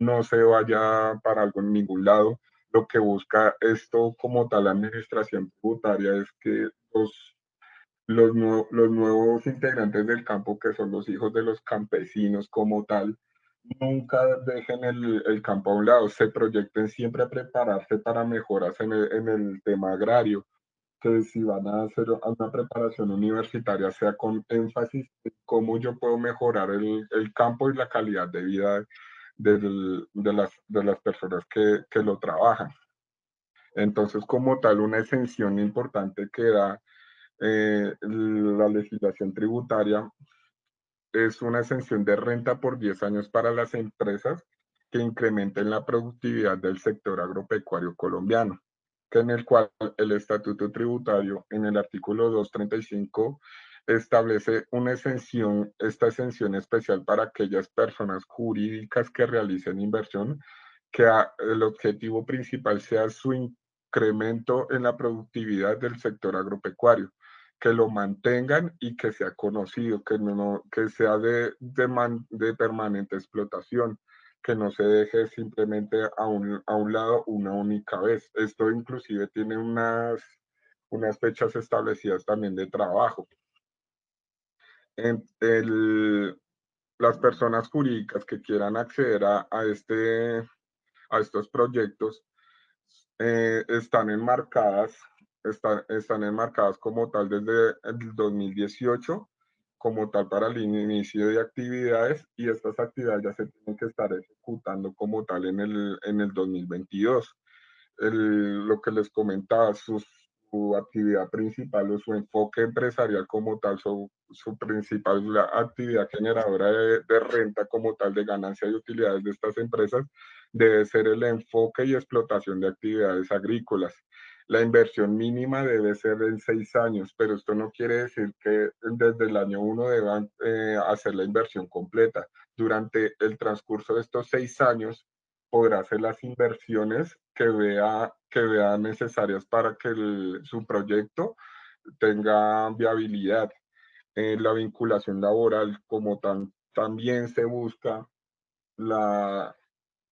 no se vaya para ningún lado. Lo que busca esto como tal, la administración tributaria, es que los nuevos integrantes del campo, que son los hijos de los campesinos como tal, nunca dejen el campo a un lado, se proyecten siempre a prepararse para mejoras en el tema agrario, que si van a hacer una preparación universitaria sea con énfasis en cómo yo puedo mejorar el campo y la calidad de vida de las personas que lo trabajan. Entonces, como tal, una exención importante que da la legislación tributaria es una exención de renta por 10 años para las empresas que incrementen la productividad del sector agropecuario colombiano, que en el cual el estatuto tributario en el artículo 235 establece esta exención especial para aquellas personas jurídicas que realicen inversión, que el objetivo principal sea su incremento en la productividad del sector agropecuario, que lo mantengan y que sea conocido, que sea de permanente explotación, que no se deje simplemente a un lado una única vez. Esto inclusive tiene unas fechas establecidas también de trabajo. Las personas jurídicas que quieran acceder a estos proyectos están enmarcadas como tal desde el 2018, como tal para el inicio de actividades, y estas actividades ya se tienen que estar ejecutando como tal en el 2022. Lo que les comentaba, su actividad principal o su enfoque empresarial como tal, su principal actividad generadora de renta como tal, de ganancia y utilidades de estas empresas, debe ser el enfoque y explotación de actividades agrícolas. La inversión mínima debe ser en 6 años, pero esto no quiere decir que desde el año 1 deban hacer la inversión completa. Durante el transcurso de estos 6 años, podrá hacer las inversiones que vea necesarias para que su proyecto tenga viabilidad. La vinculación laboral como tal, también se busca la,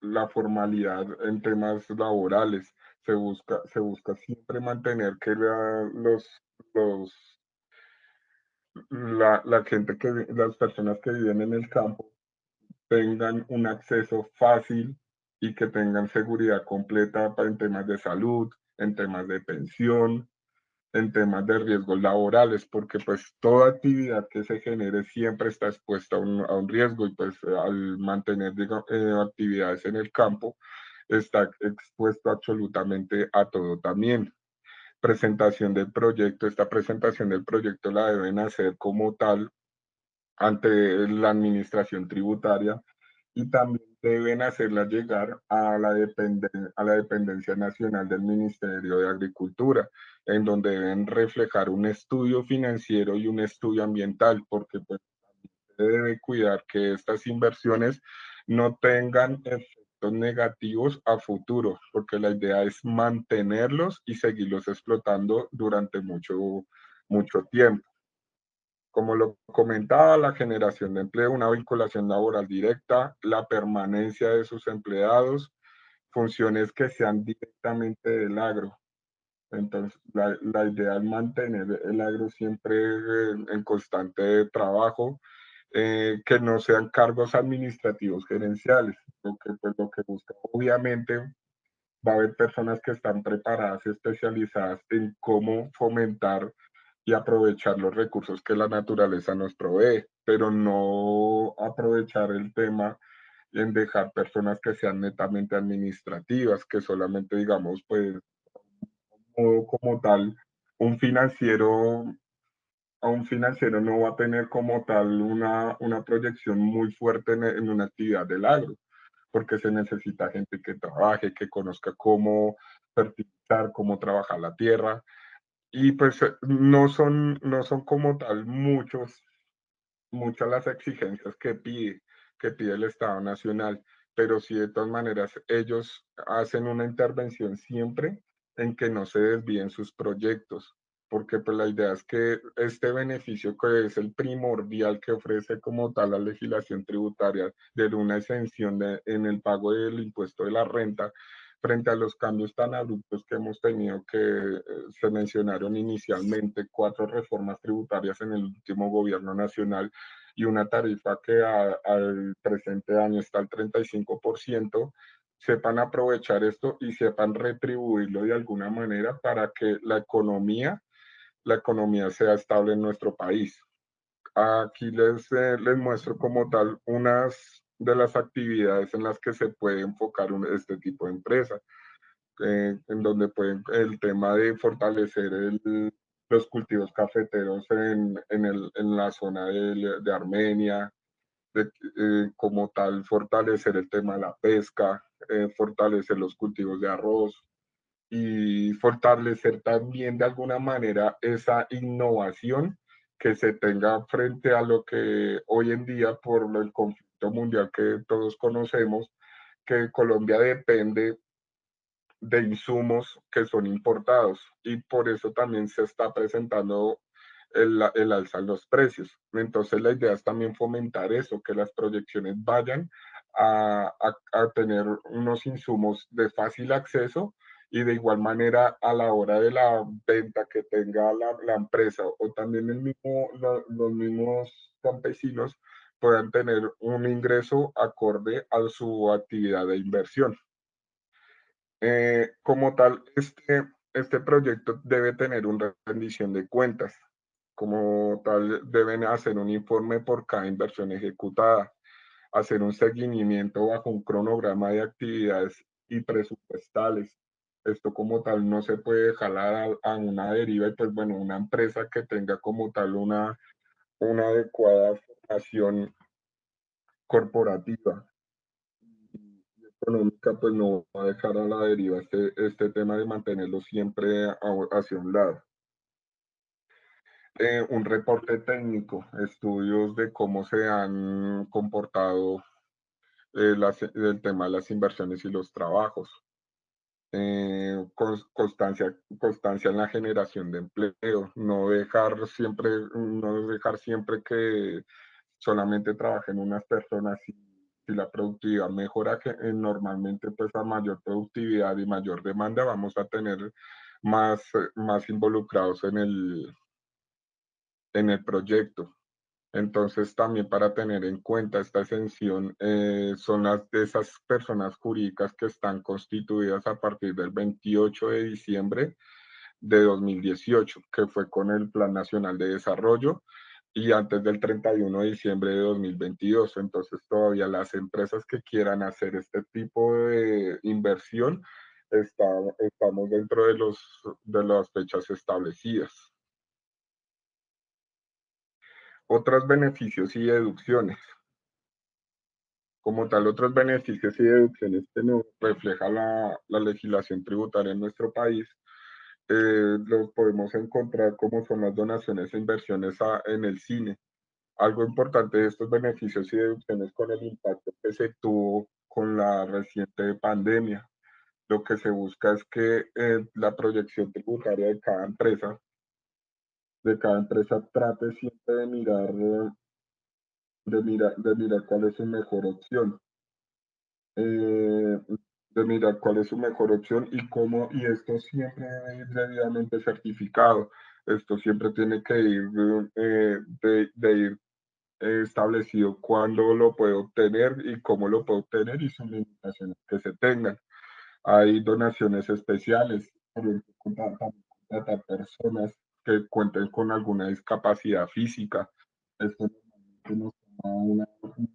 la formalidad en temas laborales. Se busca siempre mantener que los, la gente las personas que viven en el campo tengan un acceso fácil y que tengan seguridad completa en temas de salud, en temas de pensión, en temas de riesgos laborales, porque pues toda actividad que se genere siempre está expuesta a un riesgo y pues al mantener actividades en el campo está expuesto absolutamente a todo también. Presentación del proyecto, esta presentación del proyecto la deben hacer como tal ante la administración tributaria y también deben hacerla llegar a a la dependencia nacional del Ministerio de Agricultura, en donde deben reflejar un estudio financiero y un estudio ambiental, porque pues, se debe cuidar que estas inversiones no tengan efectos negativos a futuro, porque la idea es mantenerlos y seguirlos explotando durante mucho tiempo. Como lo comentaba, la generación de empleo, una vinculación laboral directa, la permanencia de sus empleados, funciones que sean directamente del agro. Entonces, la idea es mantener el agro siempre en constante trabajo, que no sean cargos administrativos gerenciales, lo que busca. Obviamente, va a haber personas que están preparadas y especializadas en cómo fomentar y aprovechar los recursos que la naturaleza nos provee, pero no aprovechar el tema en dejar personas que sean netamente administrativas, que solamente digamos, pues, como tal, un financiero, a un financiero no va a tener como tal una proyección muy fuerte en una actividad del agro, porque se necesita gente que trabaje, que conozca cómo fertilizar, cómo trabajar la tierra, y pues no son como tal muchas las exigencias que pide el Estado Nacional, pero sí de todas maneras ellos hacen una intervención siempre en que no se desvíen sus proyectos, porque pues la idea es que este beneficio que es el primordial que ofrece como tal la legislación tributaria de una exención en el pago del impuesto de la renta, frente a los cambios tan abruptos que hemos tenido que se mencionaron inicialmente, 4 reformas tributarias en el último gobierno nacional y una tarifa que al presente año está al 35%, sepan aprovechar esto y sepan retribuirlo de alguna manera para que la economía sea estable en nuestro país. Aquí les muestro como tal unas de las actividades en las que se puede enfocar este tipo de empresa, en donde pueden el tema de fortalecer los cultivos cafeteros en la zona de Armenia, como tal fortalecer el tema de la pesca, fortalecer los cultivos de arroz y fortalecer también de alguna manera esa innovación que se tenga frente a lo que hoy en día por el conflicto mundial que todos conocemos, que Colombia depende de insumos que son importados y por eso también se está presentando el alza en los precios. Entonces la idea es también fomentar eso, que las proyecciones vayan a tener unos insumos de fácil acceso y de igual manera a la hora de la venta que tenga la empresa o también los mismos campesinos puedan tener un ingreso acorde a su actividad de inversión. Como tal, este proyecto debe tener una rendición de cuentas. Como tal, deben hacer un informe por cada inversión ejecutada, hacer un seguimiento bajo un cronograma de actividades y presupuestales. Esto como tal no se puede dejar a una deriva y pues bueno, una empresa que tenga como tal una adecuada formación corporativa económica, pues no va a dejar a la deriva este tema de mantenerlo siempre hacia un lado. Un reporte técnico, estudios de cómo se han comportado el tema de las inversiones y los trabajos. Constancia en la generación de empleo, no dejar siempre que solamente trabajen unas personas. Si la productividad mejora, que normalmente pues a mayor productividad y mayor demanda vamos a tener más involucrados en el proyecto. Entonces, también para tener en cuenta esta exención, son las de esas personas jurídicas que están constituidas a partir del 28 de diciembre de 2018, que fue con el Plan Nacional de Desarrollo, y antes del 31 de diciembre de 2022. Entonces, todavía las empresas que quieran hacer este tipo de inversión, estamos dentro de las fechas establecidas. Otros beneficios y deducciones. Como tal, otros beneficios y deducciones que nos refleja la legislación tributaria en nuestro país, los podemos encontrar como son las donaciones e inversiones en el cine. Algo importante de estos beneficios y deducciones con el impacto que se tuvo con la reciente pandemia. Lo que se busca es que la proyección tributaria de cada empresa trate siempre de mirar cuál es su mejor opción, de mirar cuál es su mejor opción y cómo, y esto siempre debe ir debidamente certificado. Esto siempre tiene que ir de ir establecido cuándo lo puede obtener y cómo lo puede obtener y sus limitaciones que se tengan. Hay donaciones especiales, por ejemplo, contratar personas que cuenten con alguna discapacidad física. Esto normalmente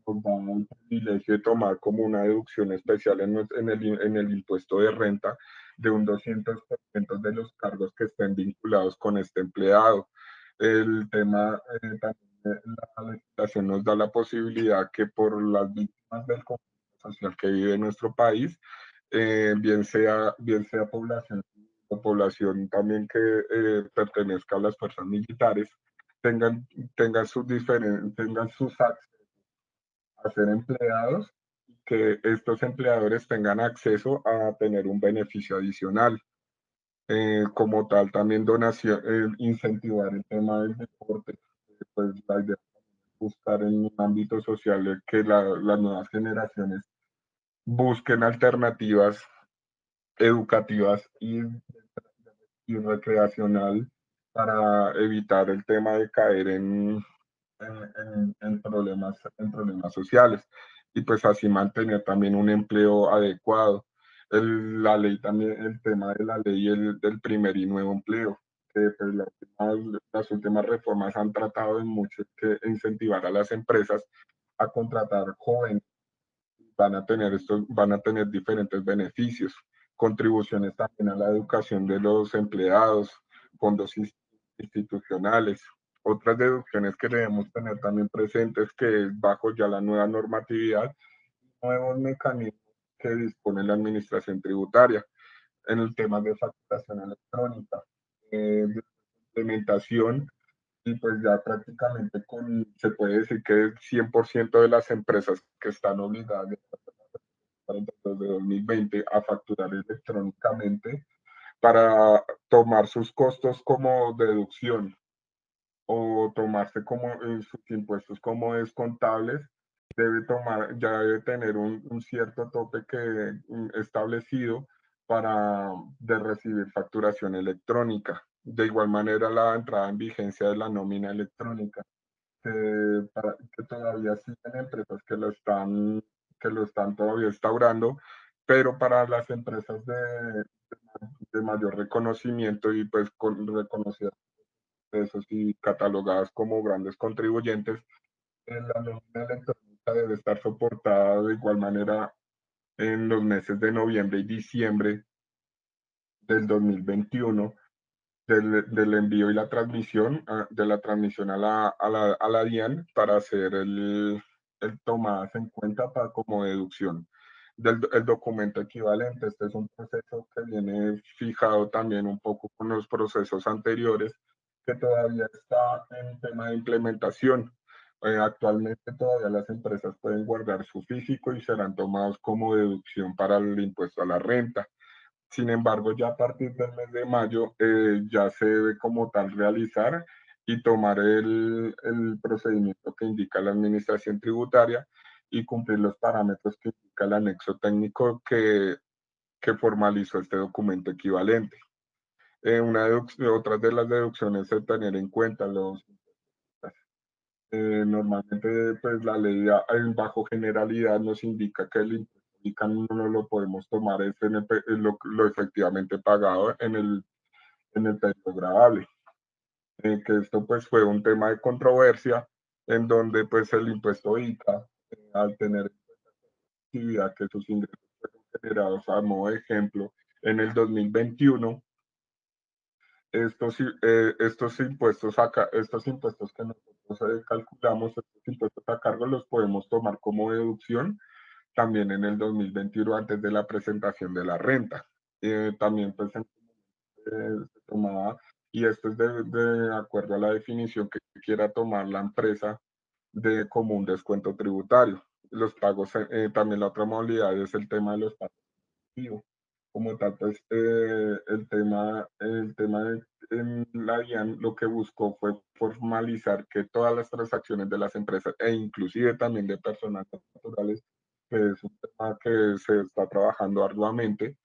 nos da el privilegio de tomar como una deducción especial en el impuesto de renta de un 200% de los cargos que estén vinculados con este empleado. El tema también, la legislación nos da la posibilidad que por las víctimas del conflicto social que vive en nuestro país, bien sea población o población también que pertenezca a las fuerzas militares, tengan, tengan sus accesos a ser empleados, que estos empleadores tengan acceso a tener un beneficio adicional. Como tal, también donación, incentivar el tema del deporte. Pues la idea es buscar en un ámbito social que las nuevas generaciones busquen alternativas educativas y recreacional para evitar el tema de caer en problemas sociales y pues así mantener también un empleo adecuado. La ley también, el tema de la ley del primer y nuevo empleo, que pues las últimas reformas han tratado de mucho que incentivar a las empresas a contratar jóvenes. Van a tener diferentes beneficios, contribuciones también a la educación de los empleados, fondos institucionales. Otras deducciones que debemos tener también presentes, que es bajo ya la nueva normatividad, nuevos mecanismos que dispone la administración tributaria en el tema de facturación electrónica, de implementación, y pues ya prácticamente se puede decir que el 100% de las empresas que están obligadas de 2020 a facturar electrónicamente para tomar sus costos como deducción o tomarse como sus impuestos como descontables, ya debe tener un cierto tope establecido de recibir facturación electrónica. De igual manera, la entrada en vigencia de la nómina electrónica, que todavía siguen empresas que lo están todavía instaurando, pero para las empresas de mayor reconocimiento y pues reconocidas esos y catalogadas como grandes contribuyentes, la nómina electrónica debe estar soportada de igual manera en los meses de noviembre y diciembre del 2021, del envío y la transmisión, de la transmisión a la DIAN para hacer el tomadas en cuenta como deducción el documento equivalente. Este es un proceso que viene fijado también un poco con los procesos anteriores, que todavía está en tema de implementación, Actualmente todavía las empresas pueden guardar su físico y serán tomados como deducción para el impuesto a la renta. Sin embargo, ya a partir del mes de mayo ya se debe como tal realizar y tomar el procedimiento que indica la administración tributaria y cumplir los parámetros que indica el anexo técnico que formalizó este documento equivalente. Otras de las deducciones es tener en cuenta normalmente pues la ley bajo generalidad nos indica que el impuesto no lo podemos tomar es en lo efectivamente pagado en el periodo gravable. Que esto pues fue un tema de controversia en donde pues el impuesto ICA, al tener actividad que sus ingresos fueron generados a modo de ejemplo en el 2021, estos impuestos que nosotros calculamos, estos impuestos a cargo los podemos tomar como deducción también en el 2021 antes de la presentación de la renta. También pues se tomaba, y esto es de acuerdo a la definición que quiera tomar la empresa como un descuento tributario. Los pagos, también la otra modalidad es el tema de los pagos efectivos. Como tal, pues el tema de en la DIAN lo que buscó fue formalizar que todas las transacciones de las empresas e inclusive también de personas naturales, que es un tema que se está trabajando arduamente,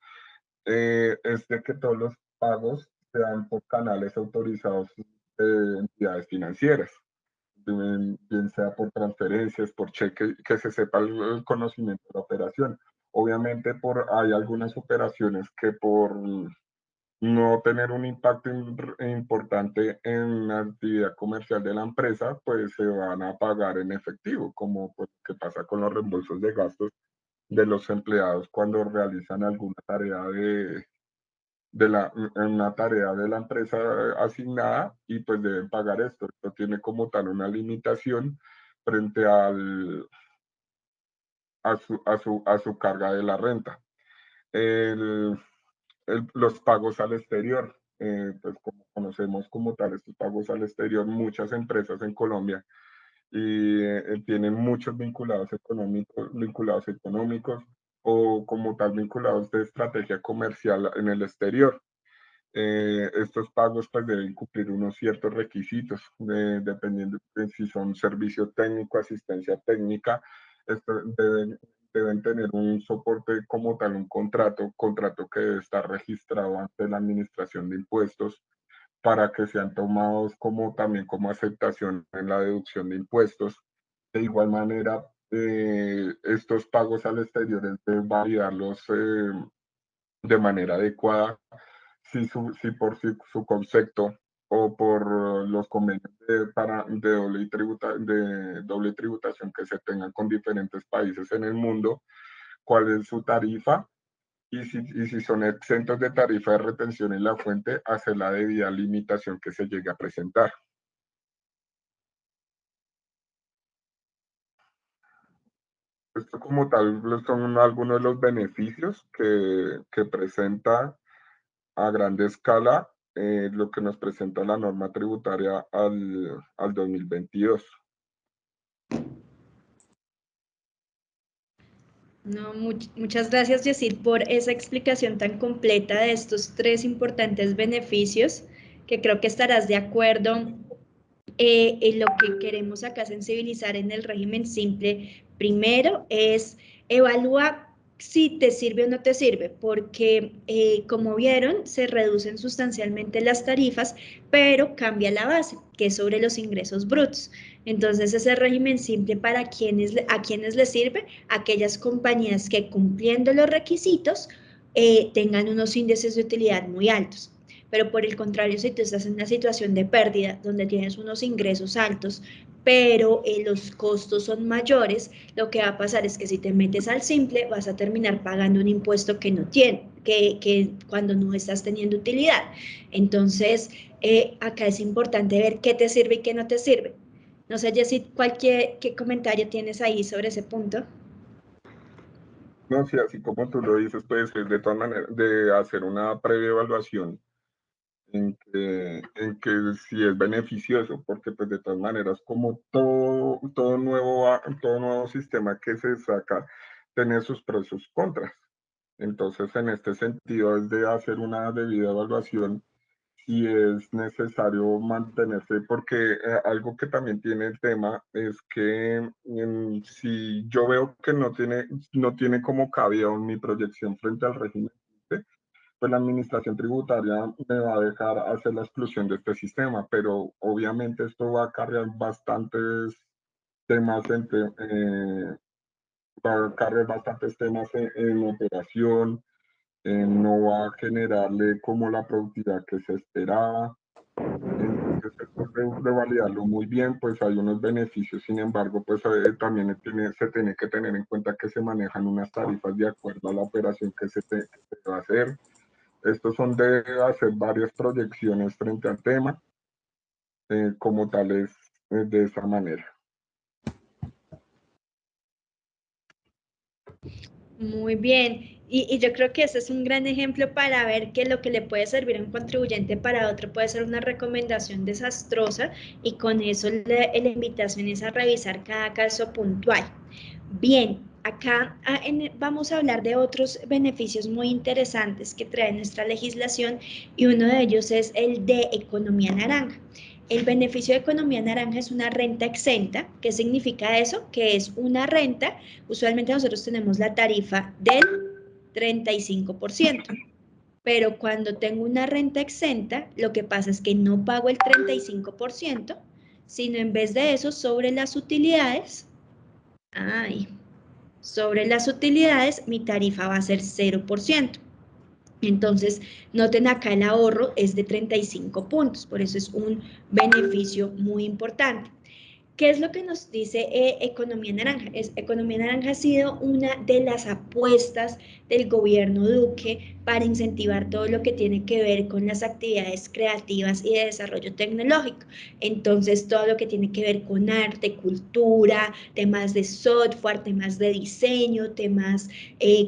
es de que todos los pagos se dan por canales autorizados de entidades financieras, bien sea por transferencias, por cheque, que se sepa el conocimiento de la operación. Obviamente hay algunas operaciones que por no tener un impacto importante en la actividad comercial de la empresa, pues se van a pagar en efectivo, como pues que pasa con los reembolsos de gastos de los empleados cuando realizan alguna tarea una tarea de la empresa asignada y pues deben pagar esto. Esto tiene como tal una limitación frente a su carga de la renta. Los pagos al exterior, pues como conocemos como tal estos pagos al exterior, muchas empresas en Colombia y tienen muchos vinculados económicos o como tal vinculados de estrategia comercial en el exterior. Estos pagos pues deben cumplir unos ciertos requisitos, dependiendo de si son servicio técnico, asistencia técnica, deben tener un soporte como tal, un contrato que debe estar registrado ante la Administración de Impuestos para que sean tomados también como aceptación en la deducción de impuestos. De igual manera, estos pagos al exterior deben validarlos de manera adecuada si por su concepto o por los convenios de doble tributación que se tengan con diferentes países en el mundo, cuál es su tarifa y si son exentos de tarifa de retención en la fuente, hacer la debida limitación que se llegue a presentar. Esto como tal son algunos de los beneficios que presenta a grande escala lo que nos presenta la norma tributaria al 2022. No, muchas gracias, Yesid, por esa explicación tan completa de estos tres importantes beneficios, que creo que estarás de acuerdo en lo que queremos acá sensibilizar en el régimen simple. Primero es evaluar si te sirve o no te sirve, porque como vieron, se reducen sustancialmente las tarifas, pero cambia la base, que es sobre los ingresos brutos. Entonces, ese régimen simple a quienes les sirve, aquellas compañías que cumpliendo los requisitos tengan unos índices de utilidad muy altos. Pero por el contrario, si tú estás en una situación de pérdida, donde tienes unos ingresos altos, pero los costos son mayores, lo que va a pasar es que si te metes al simple, vas a terminar pagando un impuesto que no tiene, que cuando no estás teniendo utilidad. Entonces, acá es importante ver qué te sirve y qué no te sirve. No sé, Jessy, ¿qué comentario tienes ahí sobre ese punto? No, sí, así como tú lo dices, pues es de todas maneras de hacer una previa evaluación en que sí es beneficioso, porque pues de todas maneras, como todo nuevo sistema que se saca, tiene sus pros y sus contras. Entonces, en este sentido, es de hacer una debida evaluación si es necesario mantenerse, porque algo que también tiene el tema es que si yo veo que no tiene como cabida mi proyección frente al régimen, pues la administración tributaria me va a dejar hacer la exclusión de este sistema, pero obviamente esto va a cargar bastantes temas va a cargar bastantes temas en operación, no va a generarle como la productividad que se esperaba. Entonces, después de validarlo muy bien, pues hay unos beneficios, sin embargo, pues también se tiene que tener en cuenta que se manejan unas tarifas de acuerdo a la operación que se va a hacer. Estos son de hacer varias proyecciones frente al tema, como tales, de esa manera. Muy bien, y yo creo que ese es un gran ejemplo para ver que lo que le puede servir a un contribuyente para otro puede ser una recomendación desastrosa, y con eso la invitación es a revisar cada caso puntual. Bien, acá vamos a hablar de otros beneficios muy interesantes que trae nuestra legislación, y uno de ellos es el de economía naranja. El beneficio de economía naranja es una renta exenta. ¿Qué significa eso? Que es una renta, usualmente nosotros tenemos la tarifa del 35%, pero cuando tengo una renta exenta, lo que pasa es que no pago el 35%, sino en vez de eso, sobre las utilidades, mi tarifa va a ser 0%. Entonces, noten acá el ahorro es de 35 puntos, por eso es un beneficio muy importante. ¿Qué es lo que nos dice Economía Naranja? Economía Naranja ha sido una de las apuestas del gobierno Duque para incentivar todo lo que tiene que ver con las actividades creativas y de desarrollo tecnológico. Entonces, todo lo que tiene que ver con arte, cultura, temas de software, temas de diseño, temas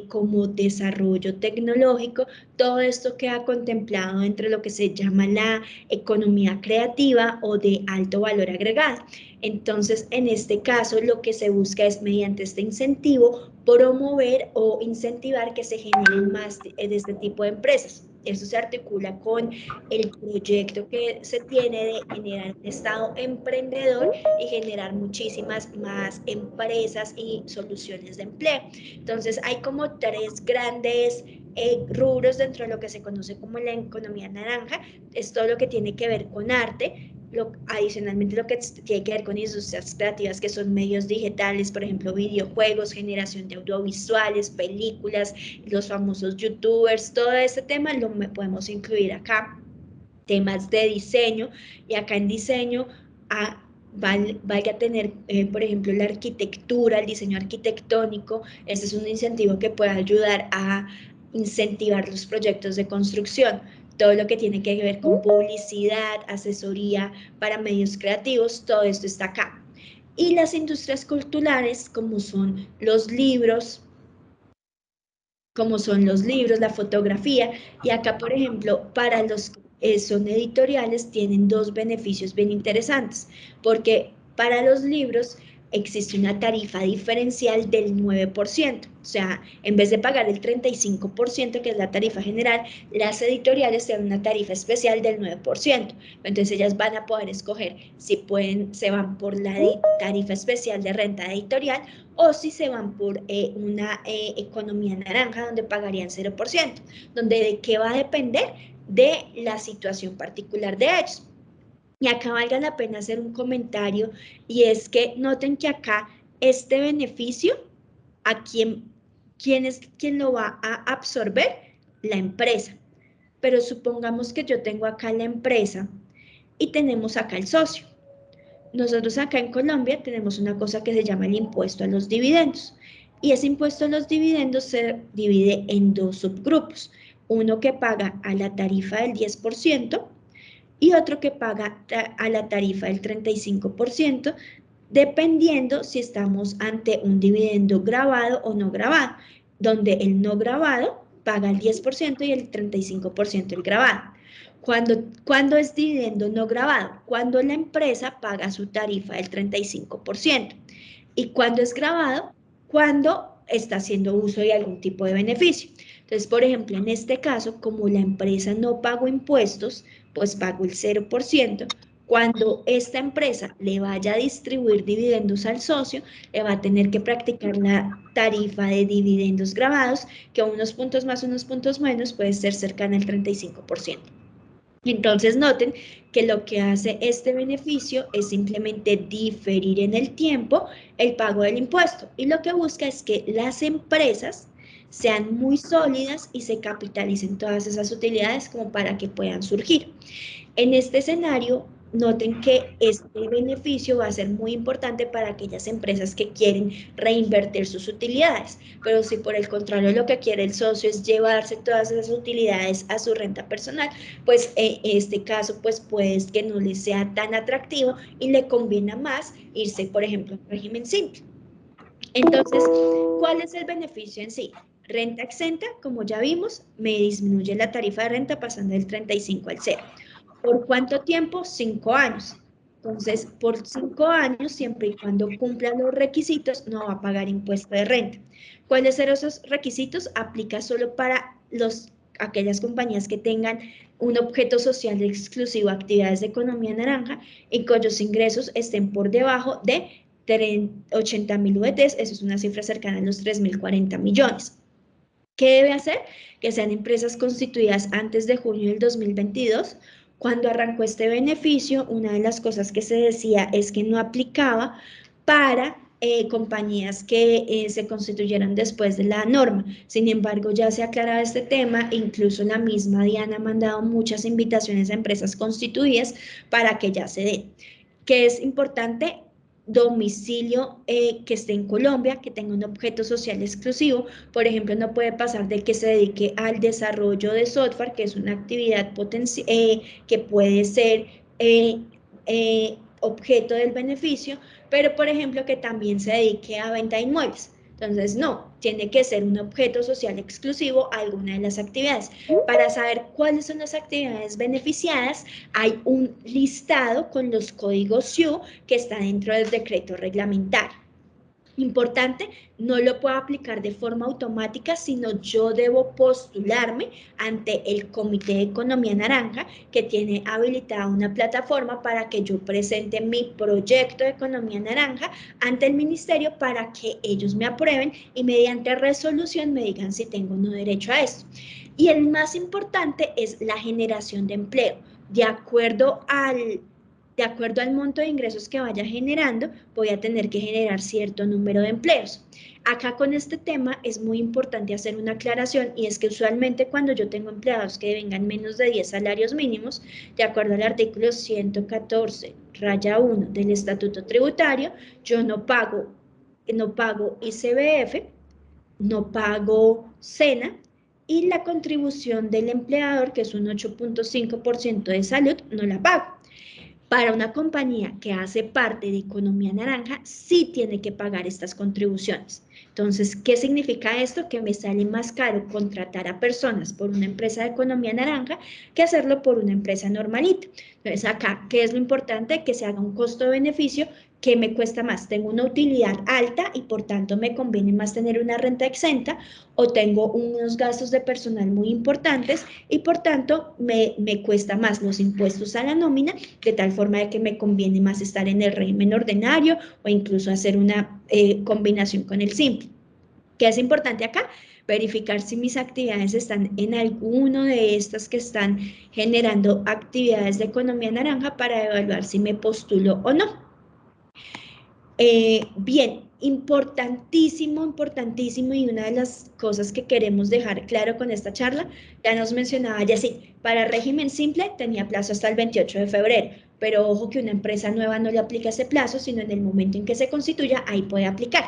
como desarrollo tecnológico, todo esto queda contemplado entre lo que se llama la economía creativa o de alto valor agregado. Entonces, en este caso, lo que se busca es, mediante este incentivo, promover o incentivar que se generen más de este tipo de empresas. Eso se articula con el proyecto que se tiene de generar un Estado emprendedor y generar muchísimas más empresas y soluciones de empleo. Entonces, hay como tres grandes rubros dentro de lo que se conoce como la economía naranja. Es todo lo que tiene que ver con arte, adicionalmente lo que tiene que ver con industrias creativas, que son medios digitales, por ejemplo, videojuegos, generación de audiovisuales, películas, los famosos youtubers, todo ese tema lo podemos incluir acá. Temas de diseño, y acá en diseño valga tener, por ejemplo, la arquitectura, el diseño arquitectónico. Este es un incentivo que puede ayudar a incentivar los proyectos de construcción. Todo lo que tiene que ver con publicidad, asesoría para medios creativos, todo esto está acá. Y las industrias culturales, como son los libros, la fotografía, y acá, por ejemplo, para los que son editoriales, tienen dos beneficios bien interesantes, porque para los libros existe una tarifa diferencial del 9%, o sea, en vez de pagar el 35%, que es la tarifa general, las editoriales tienen una tarifa especial del 9%, entonces ellas van a poder escoger si se van por la tarifa especial de renta editorial, o si se van por una economía naranja, donde pagarían 0%, donde de qué va a depender de la situación particular de ellos. Y acá valga la pena hacer un comentario, y es que noten que acá este beneficio, ¿quién lo va a absorber? La empresa. Pero supongamos que yo tengo acá la empresa y tenemos acá el socio. Nosotros acá en Colombia tenemos una cosa que se llama el impuesto a los dividendos, y ese impuesto a los dividendos se divide en dos subgrupos, uno que paga a la tarifa del 10% y otro que paga a la tarifa del 35%, dependiendo si estamos ante un dividendo grabado o no grabado, donde el no grabado paga el 10% y el 35% el grabado. ¿Cuándo es dividendo no grabado? Cuando la empresa paga su tarifa del 35%. ¿Y cuándo es grabado? Cuando está haciendo uso de algún tipo de beneficio. Entonces, por ejemplo, en este caso, como la empresa no pagó impuestos, pues pago el 0%. Cuando esta empresa le vaya a distribuir dividendos al socio, le va a tener que practicar la tarifa de dividendos grabados, que unos puntos más, unos puntos menos, puede ser cercana al 35%. Entonces noten que lo que hace este beneficio es simplemente diferir en el tiempo el pago del impuesto, y lo que busca es que las empresas sean muy sólidas y se capitalicen todas esas utilidades como para que puedan surgir. En este escenario, noten que este beneficio va a ser muy importante para aquellas empresas que quieren reinvertir sus utilidades, pero si por el contrario lo que quiere el socio es llevarse todas esas utilidades a su renta personal, pues en este caso pues puede que no le sea tan atractivo y le conviene más irse, por ejemplo, a un régimen simple. Entonces, ¿cuál es el beneficio en sí? Renta exenta, como ya vimos, me disminuye la tarifa de renta pasando del 35 al 0. ¿Por cuánto tiempo? 5 años. Entonces, por 5 años, siempre y cuando cumplan los requisitos, no va a pagar impuesto de renta. ¿Cuáles son esos requisitos? Aplica solo para aquellas compañías que tengan un objeto social exclusivo, actividades de economía naranja, y cuyos ingresos estén por debajo de 80.000 UETs, eso es una cifra cercana a los 3.040 millones. ¿Qué debe hacer? Que sean empresas constituidas antes de junio del 2022. Cuando arrancó este beneficio, una de las cosas que se decía es que no aplicaba para compañías que se constituyeran después de la norma. Sin embargo, ya se ha aclarado este tema, incluso la misma Diana ha mandado muchas invitaciones a empresas constituidas para que ya se den. ¿Qué es importante? Domicilio que esté en Colombia, que tenga un objeto social exclusivo. Por ejemplo, no puede pasar de que se dedique al desarrollo de software, que es una actividad que puede ser objeto del beneficio, pero por ejemplo que también se dedique a venta de inmuebles. Entonces, no, tiene que ser un objeto social exclusivo a alguna de las actividades. Para saber cuáles son las actividades beneficiadas, hay un listado con los códigos SIU que está dentro del decreto reglamentario. Importante, no lo puedo aplicar de forma automática, sino yo debo postularme ante el Comité de Economía Naranja, que tiene habilitada una plataforma para que yo presente mi proyecto de Economía Naranja ante el ministerio para que ellos me aprueben y mediante resolución me digan si tengo o no derecho a esto. Y el más importante es la generación de empleo. De acuerdo al monto de ingresos que vaya generando, voy a tener que generar cierto número de empleos. Acá con este tema es muy importante hacer una aclaración, y es que usualmente cuando yo tengo empleados que vengan menos de 10 salarios mínimos, de acuerdo al artículo 114-1 del Estatuto Tributario, yo no pago ICBF, no pago SENA, y la contribución del empleador, que es un 8.5% de salud, no la pago. Para una compañía que hace parte de Economía Naranja, sí tiene que pagar estas contribuciones. Entonces, ¿qué significa esto? Que me sale más caro contratar a personas por una empresa de Economía Naranja que hacerlo por una empresa normalita. Entonces, acá, ¿qué es lo importante? Que se haga un costo-beneficio. ¿Qué me cuesta más? ¿Tengo una utilidad alta y por tanto me conviene más tener una renta exenta, o tengo unos gastos de personal muy importantes y por tanto me cuesta más los impuestos a la nómina, de tal forma de que me conviene más estar en el régimen ordinario o incluso hacer una combinación con el simple? ¿Qué es importante acá? Verificar si mis actividades están en alguno de estas que están generando actividades de economía naranja para evaluar si me postulo o no. Bien, importantísimo, importantísimo, y una de las cosas que queremos dejar claro con esta charla, ya nos mencionaba Yací, para régimen simple tenía plazo hasta el 28 de febrero, pero ojo que una empresa nueva no le aplica ese plazo, sino en el momento en que se constituya, ahí puede aplicar.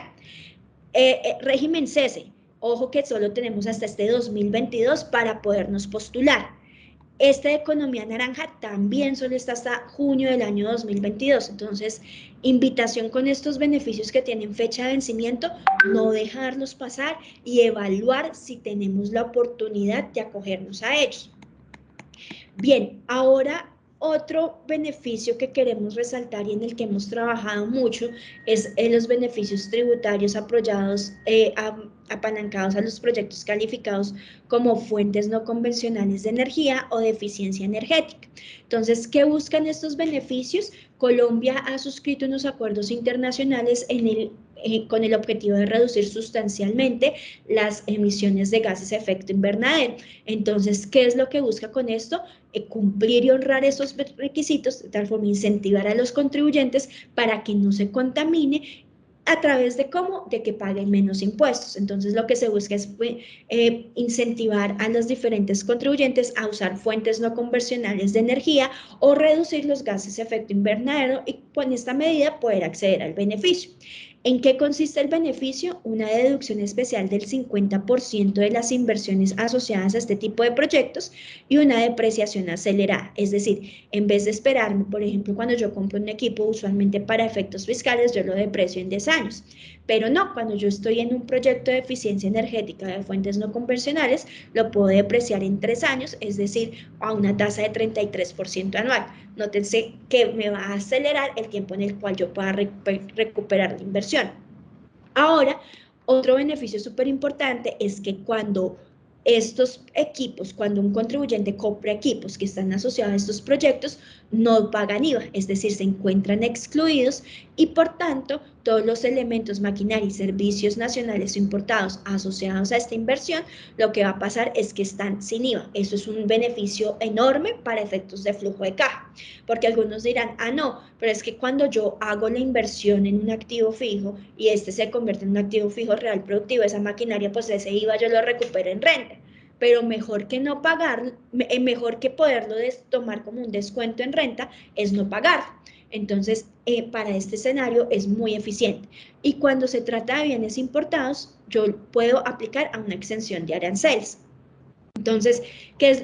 Régimen cese, ojo que solo tenemos hasta este 2022 para podernos postular. Este de economía naranja también solo está hasta junio del año 2022. Entonces, invitación con estos beneficios que tienen fecha de vencimiento, no dejarlos pasar y evaluar si tenemos la oportunidad de acogernos a ellos. Bien, ahora otro beneficio que queremos resaltar y en el que hemos trabajado mucho es los beneficios tributarios apoyados, apalancados a los proyectos calificados como fuentes no convencionales de energía o de eficiencia energética. Entonces, ¿qué buscan estos beneficios? Colombia ha suscrito unos acuerdos internacionales con el objetivo de reducir sustancialmente las emisiones de gases de efecto invernadero. Entonces, ¿qué es lo que busca con esto? Cumplir y honrar esos requisitos, de tal forma incentivar a los contribuyentes para que no se contamine. ¿A través de cómo? De que paguen menos impuestos. Entonces, lo que se busca es incentivar a los diferentes contribuyentes a usar fuentes no convencionales de energía o reducir los gases de efecto invernadero y con esta medida poder acceder al beneficio. ¿En qué consiste el beneficio? Una deducción especial del 50% de las inversiones asociadas a este tipo de proyectos y una depreciación acelerada. Es decir, en vez de esperarme, por ejemplo, cuando yo compro un equipo, usualmente para efectos fiscales, yo lo deprecio en 10 años. Pero no, cuando yo estoy en un proyecto de eficiencia energética de fuentes no convencionales, lo puedo depreciar en 3 años, es decir, a una tasa de 33% anual. Nótense que me va a acelerar el tiempo en el cual yo pueda recuperar la inversión. Ahora, otro beneficio súper importante es que cuando estos equipos, cuando un contribuyente compra equipos que están asociados a estos proyectos, no pagan IVA, es decir, se encuentran excluidos y por tanto todos los elementos, maquinaria y servicios nacionales o importados asociados a esta inversión, lo que va a pasar es que están sin IVA. Eso es un beneficio enorme para efectos de flujo de caja, porque algunos dirán, ah no, pero es que cuando yo hago la inversión en un activo fijo y este se convierte en un activo fijo real productivo, esa maquinaria, pues ese IVA yo lo recupero en renta. Pero mejor que no pagar, mejor que poderlo tomar como un descuento en renta, es no pagar. Entonces, para este escenario es muy eficiente. Y cuando se trata de bienes importados, yo puedo aplicar a una exención de aranceles. Entonces,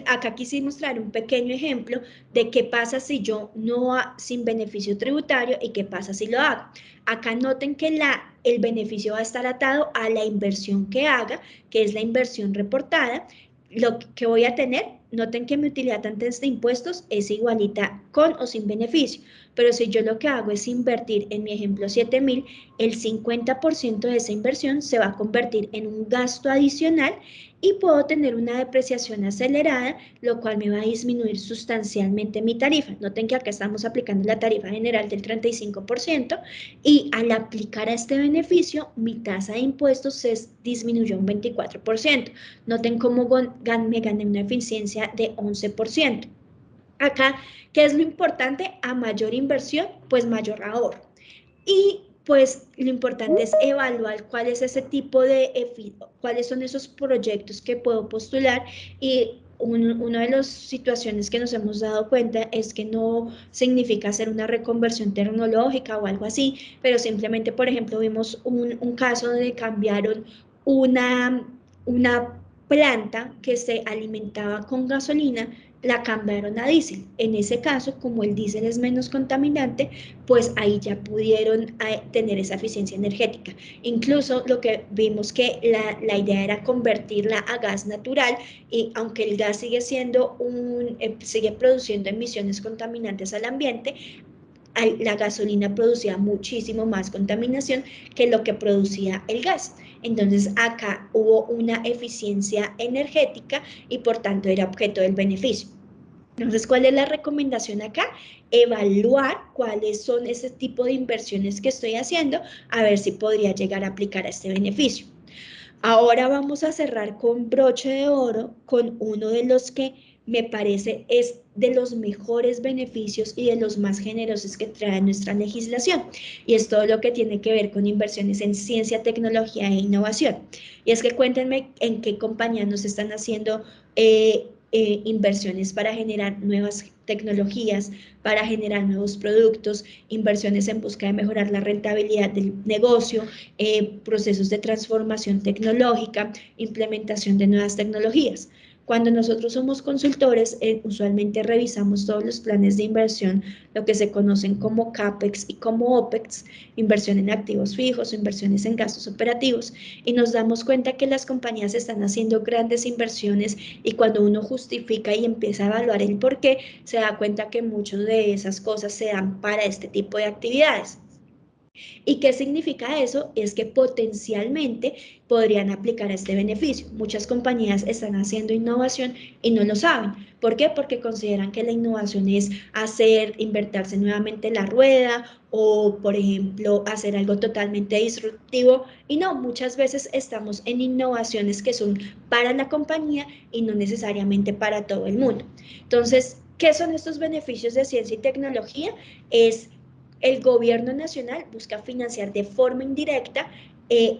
acá quisimos traer un pequeño ejemplo de qué pasa si yo no sin beneficio tributario y qué pasa si lo hago. Acá noten que el beneficio va a estar atado a la inversión que haga, que es la inversión reportada. Lo que voy a tener, noten que mi utilidad antes de impuestos es igualita con o sin beneficio, pero si yo lo que hago es invertir, en mi ejemplo 7.000, el 50% de esa inversión se va a convertir en un gasto adicional y puedo tener una depreciación acelerada, lo cual me va a disminuir sustancialmente mi tarifa. Noten que acá estamos aplicando la tarifa general del 35% y al aplicar a este beneficio, mi tasa de impuestos se disminuyó un 24%. Noten cómo me gané una eficiencia de 11%. Acá, ¿qué es lo importante? A mayor inversión, pues mayor ahorro. Y pues lo importante es evaluar cuál es ese tipo cuáles son esos proyectos que puedo postular y una de las situaciones que nos hemos dado cuenta es que no significa hacer una reconversión tecnológica o algo así, pero simplemente, por ejemplo, vimos un caso donde cambiaron una planta que se alimentaba con gasolina, la cambiaron a diésel. En ese caso, como el diésel es menos contaminante, pues ahí ya pudieron tener esa eficiencia energética. Incluso lo que vimos que la idea era convertirla a gas natural y aunque el gas sigue siendo sigue produciendo emisiones contaminantes al ambiente, la gasolina producía muchísimo más contaminación que lo que producía el gas. Entonces acá hubo una eficiencia energética y por tanto era objeto del beneficio. Entonces, ¿cuál es la recomendación acá? Evaluar cuáles son ese tipo de inversiones que estoy haciendo, a ver si podría llegar a aplicar a este beneficio. Ahora vamos a cerrar con broche de oro con uno de los que me parece es de los mejores beneficios y de los más generosos que trae nuestra legislación. Y es todo lo que tiene que ver con inversiones en ciencia, tecnología e innovación. Y es que cuéntenme en qué compañías nos están haciendo inversiones para generar nuevas tecnologías, para generar nuevos productos, inversiones en busca de mejorar la rentabilidad del negocio, procesos de transformación tecnológica, implementación de nuevas tecnologías. Cuando nosotros somos consultores, usualmente revisamos todos los planes de inversión, lo que se conocen como CAPEX y como OPEX, inversión en activos fijos o inversiones en gastos operativos, y nos damos cuenta que las compañías están haciendo grandes inversiones, y cuando uno justifica y empieza a evaluar el por qué, se da cuenta que muchas de esas cosas se dan para este tipo de actividades. ¿Y qué significa eso? Es que potencialmente podrían aplicar este beneficio. Muchas compañías están haciendo innovación y no lo saben. ¿Por qué? Porque consideran que la innovación es invertirse nuevamente la rueda o, por ejemplo, hacer algo totalmente disruptivo. Y no, muchas veces estamos en innovaciones que son para la compañía y no necesariamente para todo el mundo. Entonces, ¿qué son estos beneficios de ciencia y tecnología? El gobierno nacional busca financiar de forma indirecta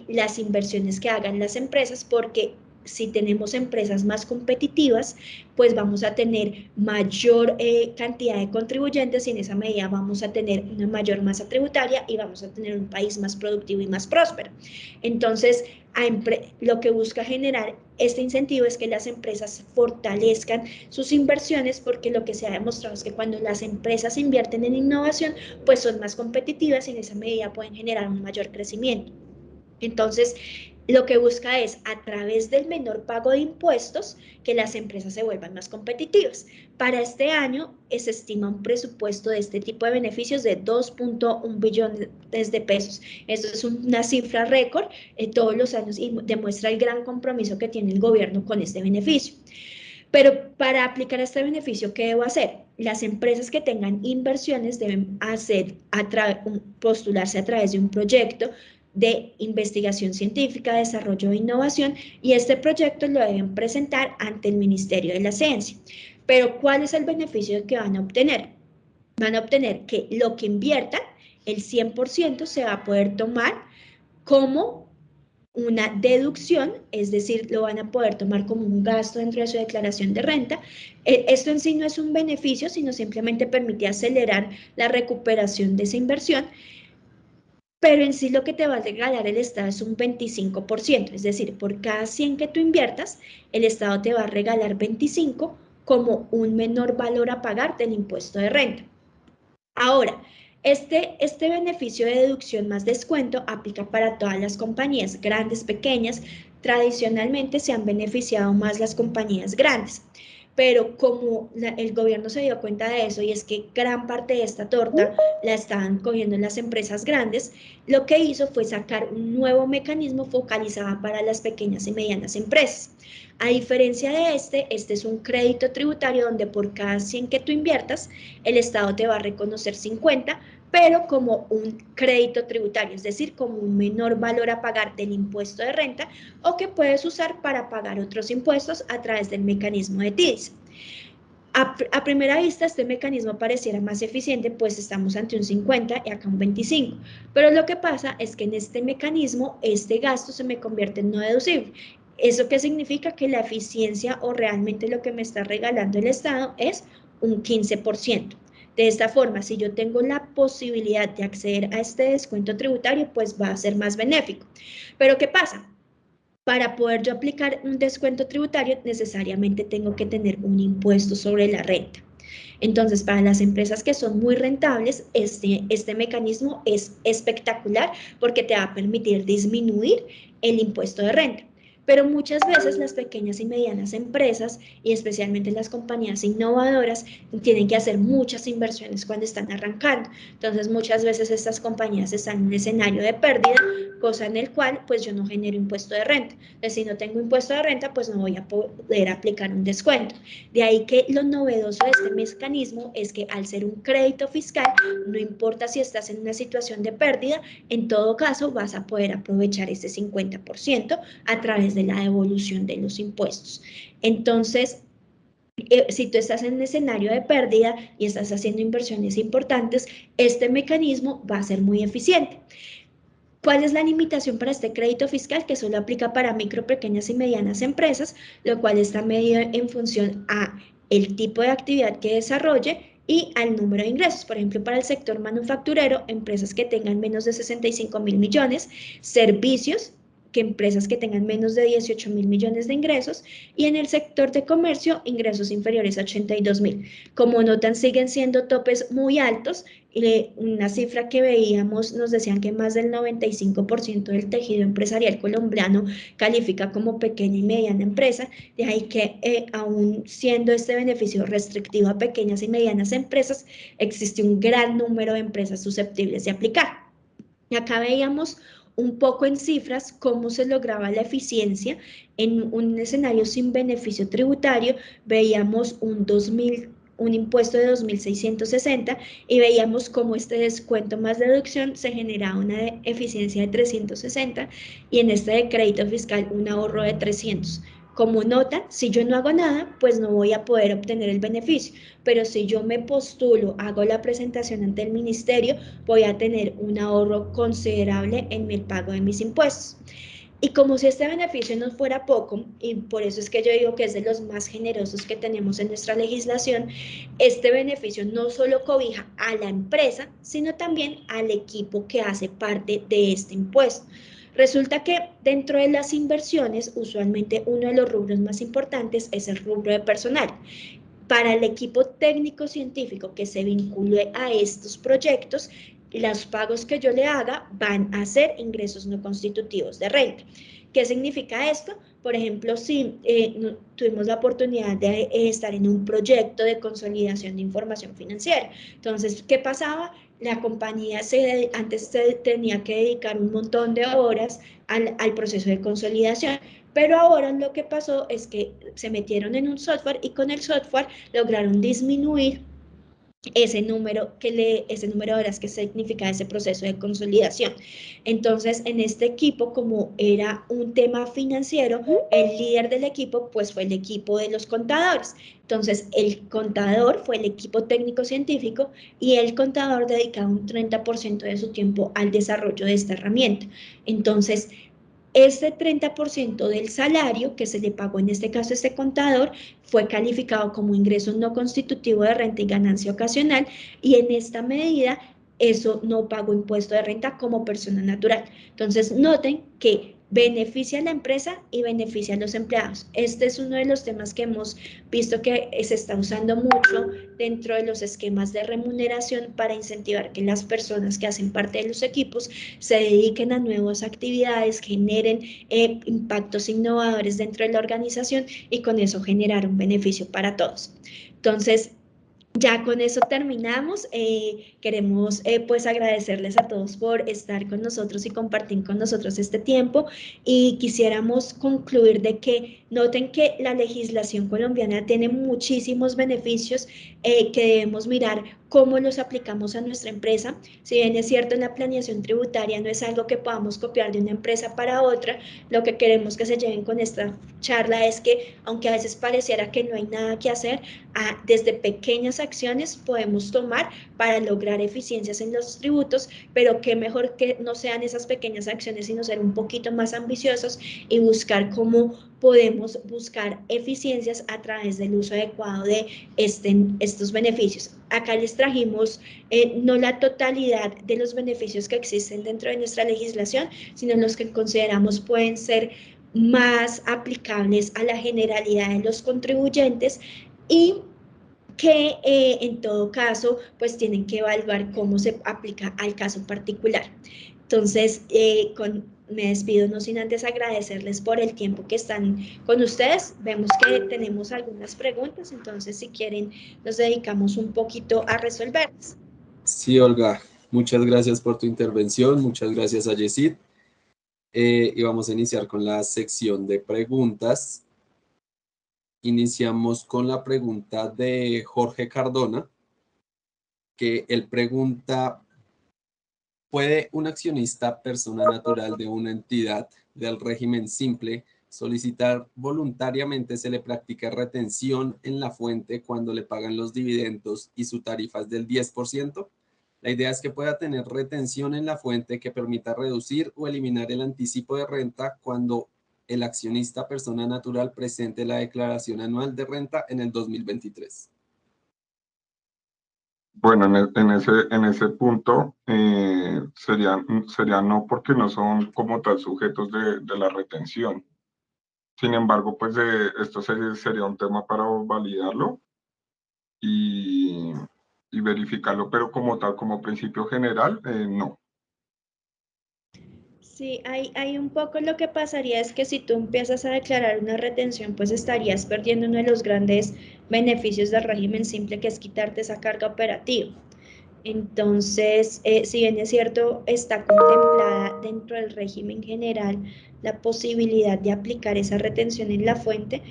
las inversiones que hagan las empresas, porque si tenemos empresas más competitivas, pues vamos a tener mayor cantidad de contribuyentes, y en esa medida vamos a tener una mayor masa tributaria y vamos a tener un país más productivo y más próspero. Entonces, lo que busca generar este incentivo es que las empresas fortalezcan sus inversiones, porque lo que se ha demostrado es que cuando las empresas invierten en innovación, pues son más competitivas y en esa medida pueden generar un mayor crecimiento. Entonces, lo que busca es, a través del menor pago de impuestos, que las empresas se vuelvan más competitivas. Para este año se estima un presupuesto de este tipo de beneficios de 2.1 billones de pesos. Esto es una cifra récord todos los años, y demuestra el gran compromiso que tiene el gobierno con este beneficio. Pero para aplicar este beneficio, ¿qué debo hacer? Las empresas que tengan inversiones deben postularse a través de un proyecto de investigación científica, desarrollo e innovación, y este proyecto lo deben presentar ante el Ministerio de la Ciencia. Pero ¿cuál es el beneficio que van a obtener? Van a obtener que lo que inviertan, el 100% se va a poder tomar como una deducción, es decir, lo van a poder tomar como un gasto dentro de su declaración de renta. Esto en sí no es un beneficio, sino simplemente permite acelerar la recuperación de esa inversión, pero en sí lo que te va a regalar el Estado es un 25%, es decir, por cada 100 que tú inviertas, el Estado te va a regalar 25 como un menor valor a pagar del impuesto de renta. Ahora, este beneficio de deducción más descuento aplica para todas las compañías, grandes, pequeñas. Tradicionalmente se han beneficiado más las compañías grandes, pero como el gobierno se dio cuenta de eso, y es que gran parte de esta torta la estaban cogiendo las empresas grandes, lo que hizo fue sacar un nuevo mecanismo focalizado para las pequeñas y medianas empresas. A diferencia de este es un crédito tributario donde por cada 100 que tú inviertas, el Estado te va a reconocer 50, pero como un crédito tributario, es decir, como un menor valor a pagar del impuesto de renta, o que puedes usar para pagar otros impuestos a través del mecanismo de TIDS. A primera vista, este mecanismo pareciera más eficiente, pues estamos ante un 50 y acá un 25, pero lo que pasa es que en este mecanismo, este gasto se me convierte en no deducible. ¿Eso qué significa? Que la eficiencia, o realmente lo que me está regalando el Estado, es un 15%. De esta forma, si yo tengo la posibilidad de acceder a este descuento tributario, pues va a ser más benéfico. Pero ¿qué pasa? Para poder yo aplicar un descuento tributario, necesariamente tengo que tener un impuesto sobre la renta. Entonces, para las empresas que son muy rentables, este mecanismo es espectacular, porque te va a permitir disminuir el impuesto de renta. Pero muchas veces las pequeñas y medianas empresas, y especialmente las compañías innovadoras, tienen que hacer muchas inversiones cuando están arrancando. Entonces, muchas veces estas compañías están en un escenario de pérdida, cosa en el cual pues yo no genero impuesto de renta. Entonces, si no tengo impuesto de renta, pues no voy a poder aplicar un descuento. De ahí que lo novedoso de este mecanismo es que, al ser un crédito fiscal, no importa si estás en una situación de pérdida, en todo caso vas a poder aprovechar ese 50% a través de la devolución de los impuestos. Entonces, si tú estás en un escenario de pérdida y estás haciendo inversiones importantes, este mecanismo va a ser muy eficiente. ¿Cuál es la limitación para este crédito fiscal? Que solo aplica para micro, pequeñas y medianas empresas, lo cual está medido en función a el tipo de actividad que desarrolle y al número de ingresos. Por ejemplo, para el sector manufacturero, empresas que tengan menos de 65.000 millones, servicios que empresas que tengan menos de 18.000 millones de ingresos, y en el sector de comercio, ingresos inferiores a 82.000. Como notan, siguen siendo topes muy altos, y una cifra que veíamos nos decían que más del 95% del tejido empresarial colombiano califica como pequeña y mediana empresa, de ahí que aún siendo este beneficio restrictivo a pequeñas y medianas empresas, existe un gran número de empresas susceptibles de aplicar. Y acá veíamos un poco en cifras cómo se lograba la eficiencia en un escenario sin beneficio tributario. Veíamos un impuesto de 2.660 y veíamos cómo este descuento más deducción se generaba una eficiencia de 360 y en este de crédito fiscal un ahorro de 300. Como notan, si yo no hago nada, pues no voy a poder obtener el beneficio, pero si yo me postulo, hago la presentación ante el ministerio, voy a tener un ahorro considerable en el pago de mis impuestos. Y como si este beneficio no fuera poco, y por eso es que yo digo que es de los más generosos que tenemos en nuestra legislación, este beneficio no solo cobija a la empresa, sino también al equipo que hace parte de este impuesto. Resulta que dentro de las inversiones, usualmente uno de los rubros más importantes es el rubro de personal. Para el equipo técnico-científico que se vincule a estos proyectos, los pagos que yo le haga van a ser ingresos no constitutivos de renta. ¿Qué significa esto? Por ejemplo, si tuvimos la oportunidad de estar en un proyecto de consolidación de información financiera. Entonces, ¿qué pasaba? La compañía antes tenía que dedicar un montón de horas al proceso de consolidación. Pero ahora lo que pasó es que se metieron en un software y con el software lograron disminuir ese número de horas que significa ese proceso de consolidación. Entonces, en este equipo, como era un tema financiero, el líder del equipo, pues fue el equipo de los contadores. Entonces, el contador fue el equipo técnico-científico y el contador dedicaba un 30% de su tiempo al desarrollo de esta herramienta. Entonces, este 30% del salario que se le pagó en este caso a este contador fue calificado como ingreso no constitutivo de renta y ganancia ocasional, y en esta medida eso no pagó impuesto de renta como persona natural. Entonces noten que beneficia a la empresa y beneficia a los empleados. Este es uno de los temas que hemos visto que se está usando mucho dentro de los esquemas de remuneración para incentivar que las personas que hacen parte de los equipos se dediquen a nuevas actividades, generen impactos innovadores dentro de la organización y con eso generar un beneficio para todos. Entonces, ya con eso terminamos. Queremos pues agradecerles a todos por estar con nosotros y compartir con nosotros este tiempo, y quisiéramos concluir de que noten que la legislación colombiana tiene muchísimos beneficios que debemos mirar cómo los aplicamos a nuestra empresa. Si bien es cierto, en la planeación tributaria no es algo que podamos copiar de una empresa para otra, lo que queremos que se lleven con esta charla es que, aunque a veces pareciera que no hay nada que hacer, desde pequeñas acciones podemos tomar para lograr eficiencias en los tributos, pero qué mejor que no sean esas pequeñas acciones, sino ser un poquito más ambiciosos y buscar cómo podemos buscar eficiencias a través del uso adecuado de estos beneficios. Acá les trajimos no la totalidad de los beneficios que existen dentro de nuestra legislación, sino los que consideramos pueden ser más aplicables a la generalidad de los contribuyentes, y que en todo caso pues tienen que evaluar cómo se aplica al caso particular. Entonces, me despido no sin antes agradecerles por el tiempo que están con ustedes. Vemos que tenemos algunas preguntas, entonces si quieren nos dedicamos un poquito a resolverlas. Sí, Olga, muchas gracias por tu intervención, muchas gracias a Yesid. Y vamos a iniciar con la sección de preguntas. Iniciamos con la pregunta de Jorge Cardona, que él pregunta: ¿puede un accionista persona natural de una entidad del régimen simple solicitar voluntariamente se le practica retención en la fuente cuando le pagan los dividendos y su tarifa es del 10%? La idea es que pueda tener retención en la fuente que permita reducir o eliminar el anticipo de renta cuando el accionista persona natural presente la declaración anual de renta en el 2023. Bueno, en ese punto sería no porque no son como tal sujetos de la retención. Sin embargo, pues esto sería un tema para validarlo y, y verificarlo, pero como tal, como principio general, no. Sí, hay un poco lo que pasaría es que si tú empiezas a declarar una retención, pues estarías perdiendo uno de los grandes beneficios del régimen simple, que es quitarte esa carga operativa. Entonces, si bien es cierto, está contemplada dentro del régimen general la posibilidad de aplicar esa retención en la fuente,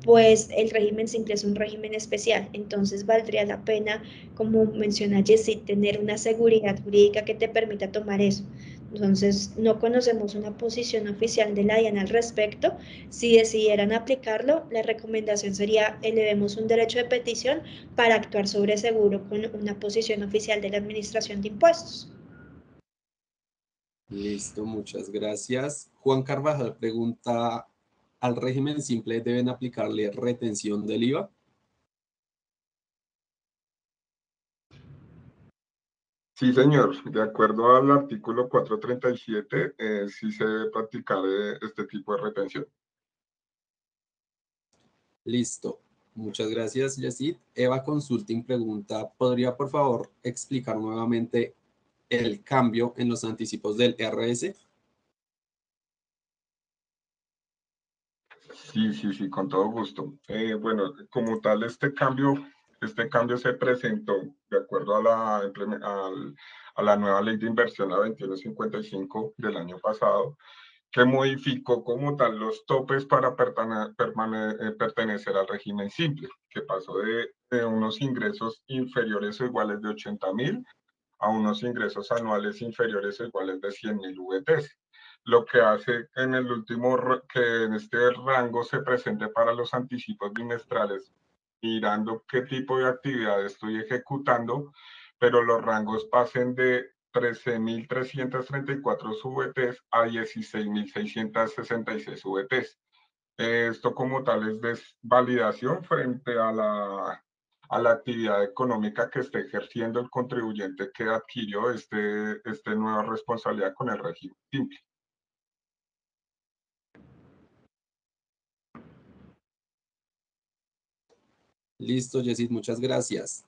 pues el régimen simple es un régimen especial. Entonces, valdría la pena, como menciona Jessy, tener una seguridad jurídica que te permita tomar eso. Entonces, no conocemos una posición oficial de la DIAN al respecto. Si decidieran aplicarlo, la recomendación sería elevemos un derecho de petición para actuar sobre seguro con una posición oficial de la Administración de Impuestos. Listo, muchas gracias. Juan Carvajal pregunta, ¿al régimen simple deben aplicarle retención del IVA? Sí, señor, de acuerdo al artículo 437, sí se debe practicar este tipo de retención. Listo. Muchas gracias, Yesid. Eva Consulting pregunta, ¿podría por favor explicar nuevamente el cambio en los anticipos del RS? Sí, con todo gusto. Bueno, como tal, este cambio se presentó de acuerdo a a la nueva ley de inversión, la 2155 del año pasado, que modificó como tal los topes para pertenecer al régimen simple, que pasó de unos ingresos inferiores o iguales de 80.000 a unos ingresos anuales inferiores o iguales de 100.000 VTs, lo que hace en el último que en este rango se presente para los anticipos bimestrales, mirando qué tipo de actividad estoy ejecutando, pero los rangos pasen de 13.334 VTs a 16.666 VTs. Esto como tal es desvalidación frente a la actividad económica que esté ejerciendo el contribuyente que adquirió este nueva responsabilidad con el régimen simple. Listo, Yesid, muchas gracias.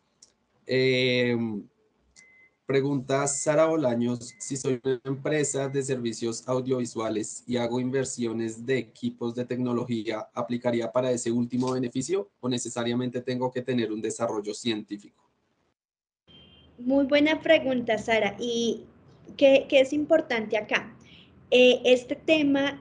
Pregunta Sara Bolaños, si soy una empresa de servicios audiovisuales y hago inversiones de equipos de tecnología, ¿aplicaría para ese último beneficio o necesariamente tengo que tener un desarrollo científico? Muy buena pregunta, Sara. ¿Y qué es importante acá? Este tema,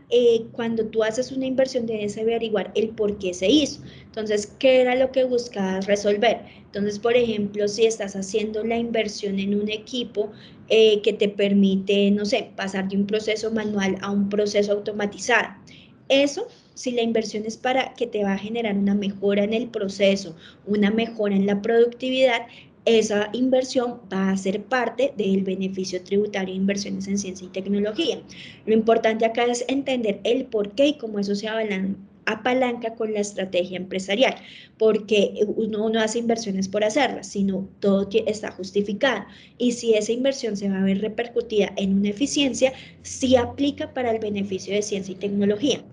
cuando tú haces una inversión, debes averiguar el por qué se hizo. Entonces, ¿qué era lo que buscabas resolver? Entonces, por ejemplo, si estás haciendo la inversión en un equipo que te permite, no sé, pasar de un proceso manual a un proceso automatizado. Eso, si la inversión es para que te va a generar una mejora en el proceso, una mejora en la productividad, esa inversión va a ser parte del beneficio tributario de inversiones en ciencia y tecnología. Lo importante acá es entender el por qué y cómo eso se apalanca con la estrategia empresarial, porque uno no hace inversiones por hacerlas, sino todo está justificado. Y si esa inversión se va a ver repercutida en una eficiencia, sí aplica para el beneficio de ciencia y tecnología.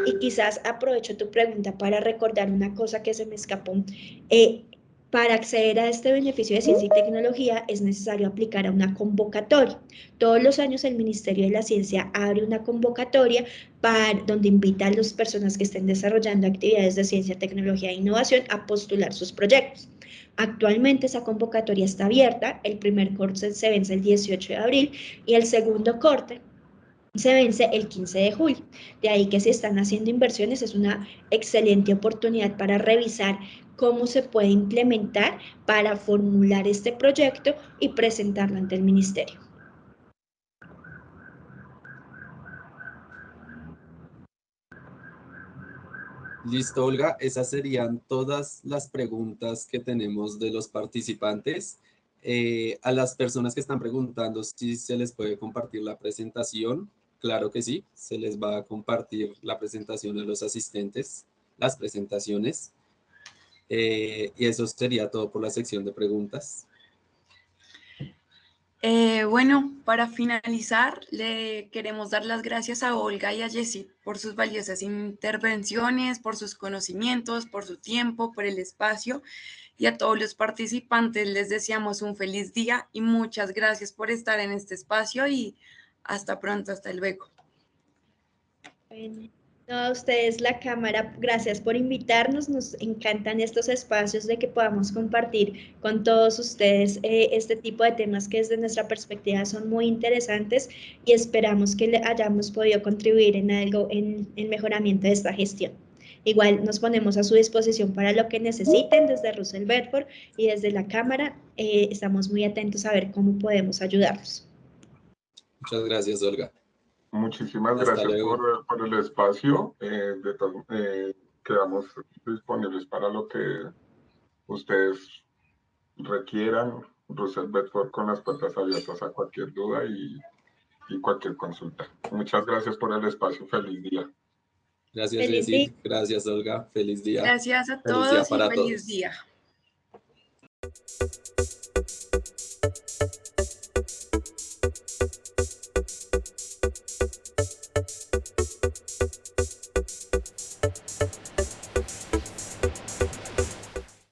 Y quizás aprovecho tu pregunta para recordar una cosa que se me escapó. Para acceder a este beneficio de ciencia y tecnología es necesario aplicar a una convocatoria. Todos los años el Ministerio de la Ciencia abre una convocatoria donde invita a las personas que estén desarrollando actividades de ciencia, tecnología e innovación a postular sus proyectos. Actualmente esa convocatoria está abierta, el primer corte se vence el 18 de abril y el segundo corte se vence el 15 de julio. De ahí que si están haciendo inversiones es una excelente oportunidad para revisar cómo se puede implementar para formular este proyecto y presentarlo ante el ministerio. Listo, Olga. Esas serían todas las preguntas que tenemos de los participantes. A las personas que están preguntando si se les puede compartir la presentación, claro que sí, se les va a compartir la presentación a los asistentes, las presentaciones. Y eso sería todo por la sección de preguntas. Bueno, para finalizar, le queremos dar las gracias a Olga y a Jessie por sus valiosas intervenciones, por sus conocimientos, por su tiempo, por el espacio, y a todos los participantes les deseamos un feliz día y muchas gracias por estar en este espacio y hasta pronto, hasta luego. Bueno, no, a ustedes la cámara, gracias por invitarnos. Nos encantan estos espacios de que podamos compartir con todos ustedes este tipo de temas que desde nuestra perspectiva son muy interesantes y esperamos que le hayamos podido contribuir en algo en el mejoramiento de esta gestión. Igual nos ponemos a su disposición para lo que necesiten desde Russell Bedford y desde la cámara. Estamos muy atentos a ver cómo podemos ayudarlos. Muchas gracias, Olga. Muchísimas Hasta gracias luego. por el espacio. Quedamos disponibles para lo que ustedes requieran. Russell Bedford con las puertas abiertas a cualquier duda y cualquier consulta. Muchas gracias por el espacio. Feliz día. Gracias, Feliz día. Jessie. Gracias, Olga. Feliz día. Gracias a Feliz día todos y para feliz todos. día.